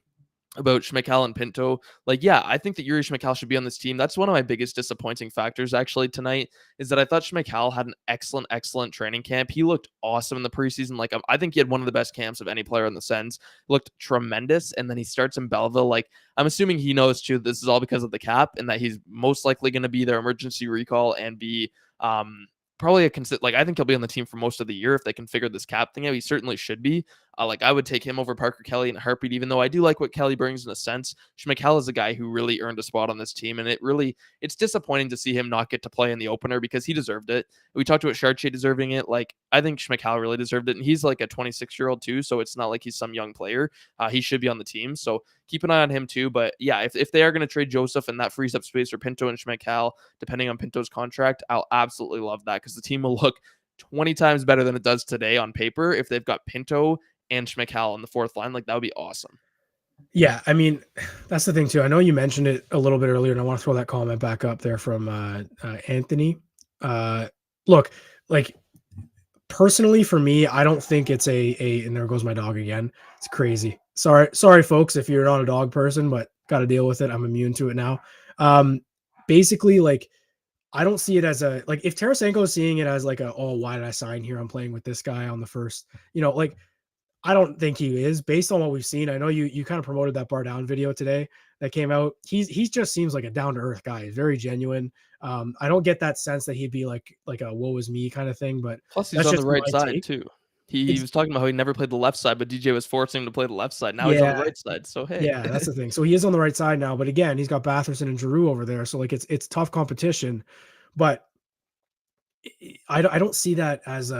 about Schmeichel and Pinto, like, yeah, I think that Yuri Schmeichel should be on this team. That's one of my biggest disappointing factors actually tonight, is that I thought Schmeichel had an excellent training camp. He looked awesome in the preseason. Like, I think he had one of the best camps of any player in the Sens. Looked tremendous. And then he starts in Belleville. Like, I'm assuming he knows too, this is all because of the cap, and that he's most likely going to be their emergency recall and be, probably I think he'll be on the team for most of the year if they can figure this cap thing out. He certainly should be. Like I would take him over Parker Kelly in a heartbeat, even though I do like what Kelly brings in a sense. Schmeichel is a guy who really earned a spot on this team, and it's disappointing to see him not get to play in the opener because he deserved it. We talked about Chartier deserving it. Like I think Schmeichel really deserved it, and he's like a 26-year-old too, so it's not like he's some young player. He should be on the team, so keep an eye on him too. But yeah, if they are going to trade Joseph and that frees up space for Pinto and Schmeichel, depending on Pinto's contract, I'll absolutely love that because the team will look 20 times better than it does today on paper if they've got Pinto and Schmeichel on the fourth line. Like that would be awesome. Yeah, I mean, that's the thing too. I know you mentioned it a little bit earlier, and I want to throw that comment back up there from Anthony. Look, like personally for me, I don't think it's and there goes my dog again. It's crazy. Sorry, folks, if you're not a dog person, but got to deal with it. I'm immune to it now. Basically, like I don't see it as like if Tarasenko is seeing it as like why did I sign here? I'm playing with this guy on the first, like. I don't think he is based on what we've seen. I know you kind of promoted that bar down video today that came out. He just seems like a down to earth guy. He's very genuine. I don't get that sense that he'd be like a woe is me kind of thing, but plus he's on the right side too. He was talking about how he never played the left side, but DJ was forcing him to play the left side. Now he's on the right side. So hey. Yeah, that's the thing. So he is on the right side now, but again, he's got Batherson and Giroux over there. So like it's tough competition, but I don't see that as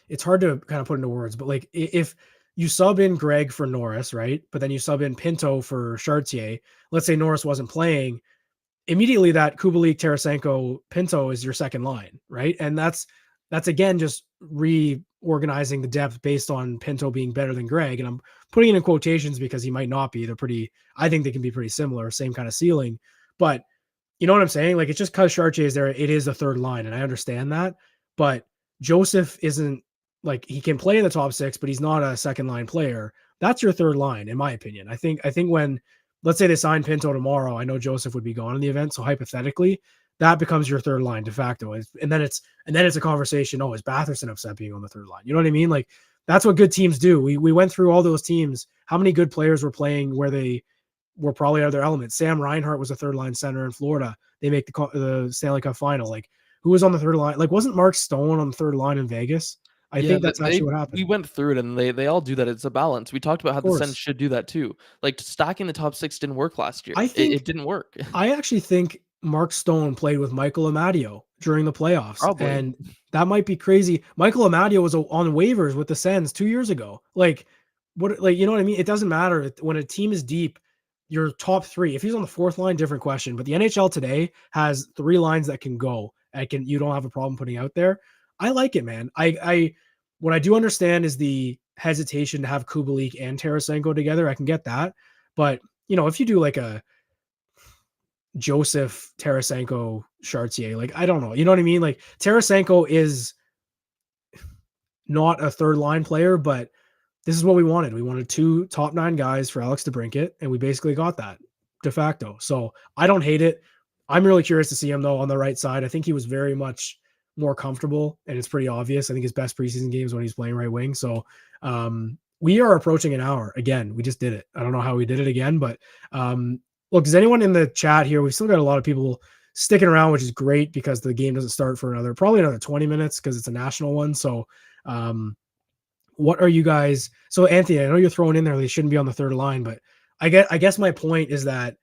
it's hard to kind of put into words, but like if you sub in Greg for Norris, right? But then you sub in Pinto for Chartier. Let's say Norris wasn't playing. Immediately that Kubalik, Tarasenko, Pinto is your second line, right? And that's again just reorganizing the depth based on Pinto being better than Greg. And I'm putting it in quotations because he might not be. I think they can be pretty similar, same kind of ceiling. But you know what I'm saying? Like it's just because Chartier is there, it is the third line, and I understand that. But Joseph isn't. Like he can play in the top six, but he's not a second line player. That's your third line, in my opinion. I think when, let's say they sign Pinto tomorrow, I know Joseph would be gone in the event. So hypothetically, that becomes your third line de facto. And then it's a conversation. Oh, is Batherson upset being on the third line? You know what I mean? Like that's what good teams do. We went through all those teams. How many good players were playing where they were probably out of their element? Sam Reinhart was a third line center in Florida. They make the Stanley Cup final. Like who was on the third line? Like wasn't Mark Stone on the third line in Vegas? I think that's actually what happened. We went through it, and they all do that. It's a balance. We talked about how the Sens should do that too. Like stacking the top six didn't work last year. It didn't work. I actually think Mark Stone played with Michael Amadio during the playoffs. Probably. And that might be crazy. Michael Amadio was on waivers with the Sens 2 years ago. Like you know what I mean? It doesn't matter when a team is deep. Your top three, if he's on the fourth line, different question. But the NHL today has three lines that can go. You don't have a problem putting out there. I like it, man. What I do understand is the hesitation to have Kubalik and Tarasenko together. I can get that. But, if you do like a Joseph, Tarasenko, Chartier, like, I don't know. You know what I mean? Like Tarasenko is not a third line player, but this is what we wanted. We wanted 2 top 9 guys for Alex DeBrincat, and we basically got that de facto. So I don't hate it. I'm really curious to see him though on the right side. I think he was very much more comfortable, and it's pretty obvious. I think his best preseason games when he's playing right wing. So we are approaching an hour again. We just did it. I don't know how we did it again, but look, does anyone in the chat here? We've still got a lot of people sticking around, which is great because the game doesn't start for probably another 20 minutes because it's a national one. So what are you guys? So Anthony, I know you're throwing in there they shouldn't be on the third line, but I guess my point is that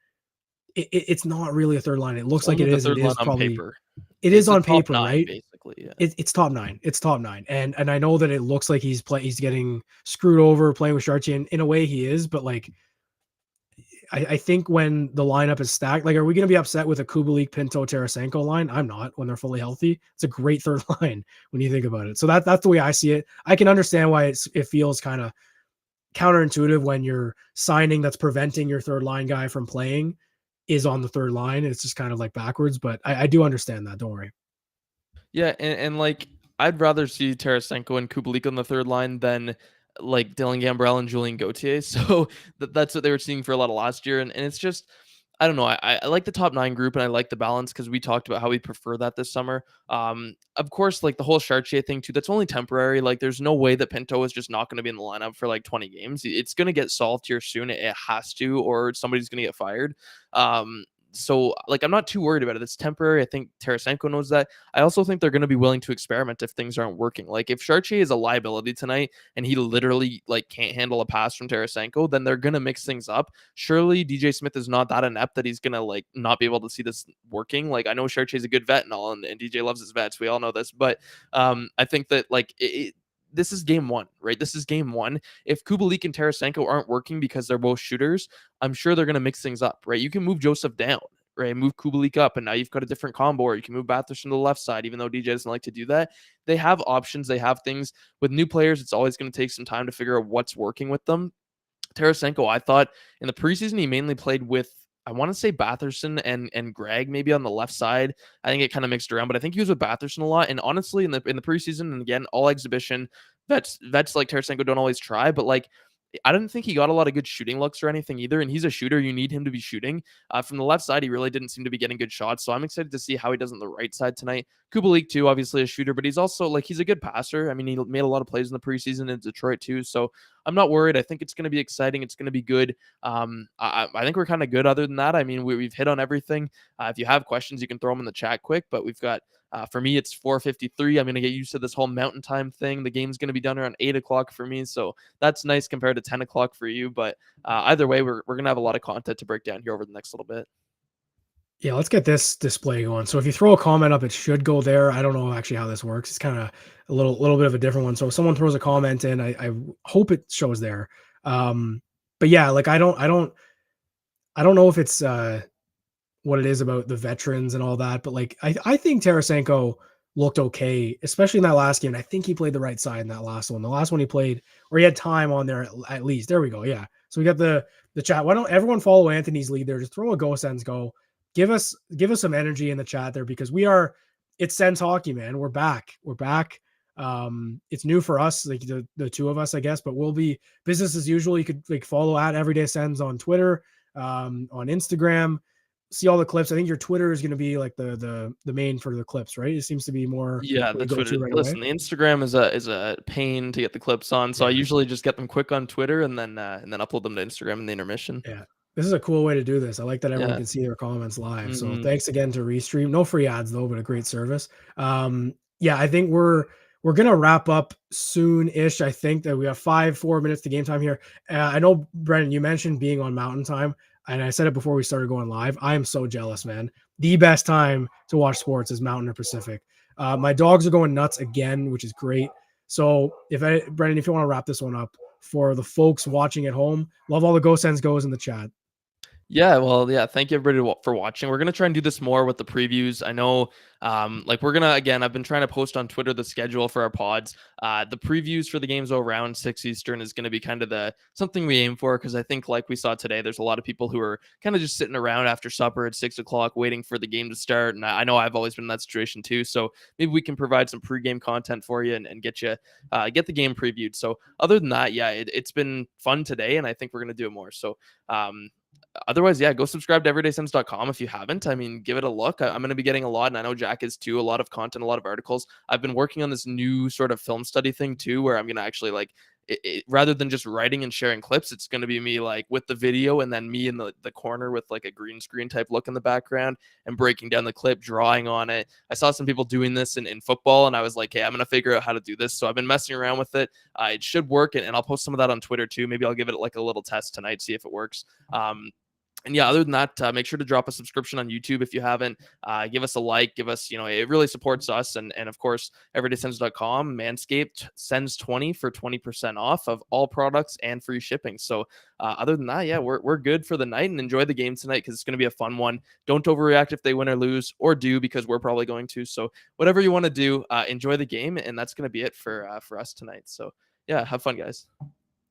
it's not really a third line. It looks like it is. It is probably. It is on paper, right? exactly. Yeah. It's top nine. It's top nine. And I know that it looks like he's getting screwed over playing with Chartier. In a way he is, but like I think when the lineup is stacked, like, are we going to be upset with a Kubalik, Pinto, Tarasenko line? I'm not when they're fully healthy. It's a great third line when you think about it. So that's the way I see it. I can understand why it feels kind of counterintuitive when you're signing that's preventing your third line guy from playing is on the third line. It's just kind of like backwards, but I do understand that. Don't worry. Yeah, and like I'd rather see Tarasenko and Kubalik on the third line than like Dylan Gambrell and Julien Gauthier. So that's what they were seeing for a lot of last year, and it's just I don't know. I like the top nine group and I like the balance because we talked about how we prefer that this summer. Of course, like the whole Chartier thing too. That's only temporary. Like, there's no way that Pinto is just not going to be in the lineup for like 20 games. It's going to get solved here soon. It has to, or somebody's going to get fired. So like I'm not too worried about it. It's temporary. I think Tarasenko knows that. I also think they're going to be willing to experiment if things aren't working. Like if Chartier is a liability tonight and he literally like can't handle a pass from Tarasenko, then they're going to mix things up. Surely DJ Smith is not that inept that he's going to like not be able to see this working. Like I know Chartier is a good vet and all, and DJ loves his vets. We all know this, but I think that like this is game one, right? This is game one. If Kubalik and Tarasenko aren't working because they're both shooters, I'm sure they're going to mix things up, right? You can move Joseph down, right? Move Kubalik up, and now you've got a different combo, or you can move Bathurst to the left side, even though DJ doesn't like to do that. They have options. They have things. With new players, it's always going to take some time to figure out what's working with them. Tarasenko, I thought in the preseason, he mainly played with, I want to say Batherson and Greg maybe on the left side. I think it kind of mixed around, but I think he was with Batherson a lot. And honestly, in the preseason, and again, all exhibition, vets like Tarasenko don't always try, but like I didn't think he got a lot of good shooting looks or anything either. And he's a shooter. You need him to be shooting. From the left side, he really didn't seem to be getting good shots. So I'm excited to see how he does on the right side tonight. Kubalik, too, obviously a shooter, but he's also like, he's a good passer. I mean, he made a lot of plays in the preseason in Detroit, too. So I'm not worried. I think it's going to be exciting. It's going to be good. I think we're kind of good other than that. I mean, we've hit on everything. If you have questions, you can throw them in the chat quick, but we've got for me, it's 4:53. I'm going to get used to this whole mountain time thing. The game's going to be done around 8 o'clock for me. So that's nice compared to 10 o'clock for you. But either way, we're going to have a lot of content to break down here over the next little bit. Yeah, let's get this display going. So if you throw a comment up, it should go there. I don't know actually how this works. It's kind of a little bit of a different one. So if someone throws a comment in, I hope it shows there. But yeah, like I don't know if it's what it is about the veterans and all that, but like I think Tarasenko looked okay, especially in that last game. I think he played the right side in that last one. The last one he played, or he had time on there at least. There we go. Yeah. So we got the chat. Why don't everyone follow Anthony's lead there? Just throw a Go Sens Go. Give us some energy in the chat there because it's Sens hockey, man. We're back. We're back. It's new for us, like the two of us, I guess, but we'll be business as usual. You could like follow at Everyday Sens on Twitter, on Instagram, see all the clips. I think your Twitter is going to be like the main for the clips, right? It seems to be more Yeah, what you the go Twitter. to right Listen, away. the Instagram is a pain to get the clips on, so I Yeah. usually just get them quick on Twitter and then upload them to Instagram in the intermission. Yeah. This is a cool way to do this. I like that everyone Yeah. can see their comments live. So Hmm. thanks again to Restream. No free ads though, but a great service. Yeah, I think we're gonna wrap up soon-ish. I think that we have 4 minutes to game time here. I know Brennan, you mentioned being on Mountain Time, and I said it before we started going live. I am so jealous, man. The best time to watch sports is Mountain or Pacific. My dogs are going nuts again, which is great. So Brennan, if you want to wrap this one up for the folks watching at home, love all the Go Sens goes in the chat. Yeah, well, yeah, thank you everybody for watching. We're gonna try and do this more with the previews. I know, like we're gonna again. I've been trying to post on Twitter the schedule for our pods. The previews for the games around 6 Eastern is gonna be kind of the something we aim for because I think like we saw today, there's a lot of people who are kind of just sitting around after supper at 6 o'clock waiting for the game to start, and I know I've always been in that situation too. So maybe we can provide some pregame content for you and get you get the game previewed. So other than that, yeah, it's been fun today, and I think we're gonna do it more. So. Otherwise, yeah, go subscribe to everydaysens.com if you haven't. I mean, give it a look. I'm going to be getting a lot, and I know Jack is too, a lot of content, a lot of articles. I've been working on this new sort of film study thing too, where I'm going to actually like, rather than just writing and sharing clips, it's going to be me like with the video and then me in the corner with like a green screen type look in the background and breaking down the clip, drawing on it. I saw some people doing this in football, and I was like, hey, I'm going to figure out how to do this. So I've been messing around with it. It should work, and I'll post some of that on Twitter too. Maybe I'll give it like a little test tonight, see if it works. And yeah, other than that, make sure to drop a subscription on YouTube if you haven't. Give us a like, give us, it really supports us. And of course, everydaysens.com, Manscaped sends 20 for 20% off of all products and free shipping. So other than that, yeah, we're good for the night, and enjoy the game tonight because it's going to be a fun one. Don't overreact if they win or lose, or do, because we're probably going to. So whatever you want to do, enjoy the game. And that's going to be it for us tonight. So yeah, have fun, guys.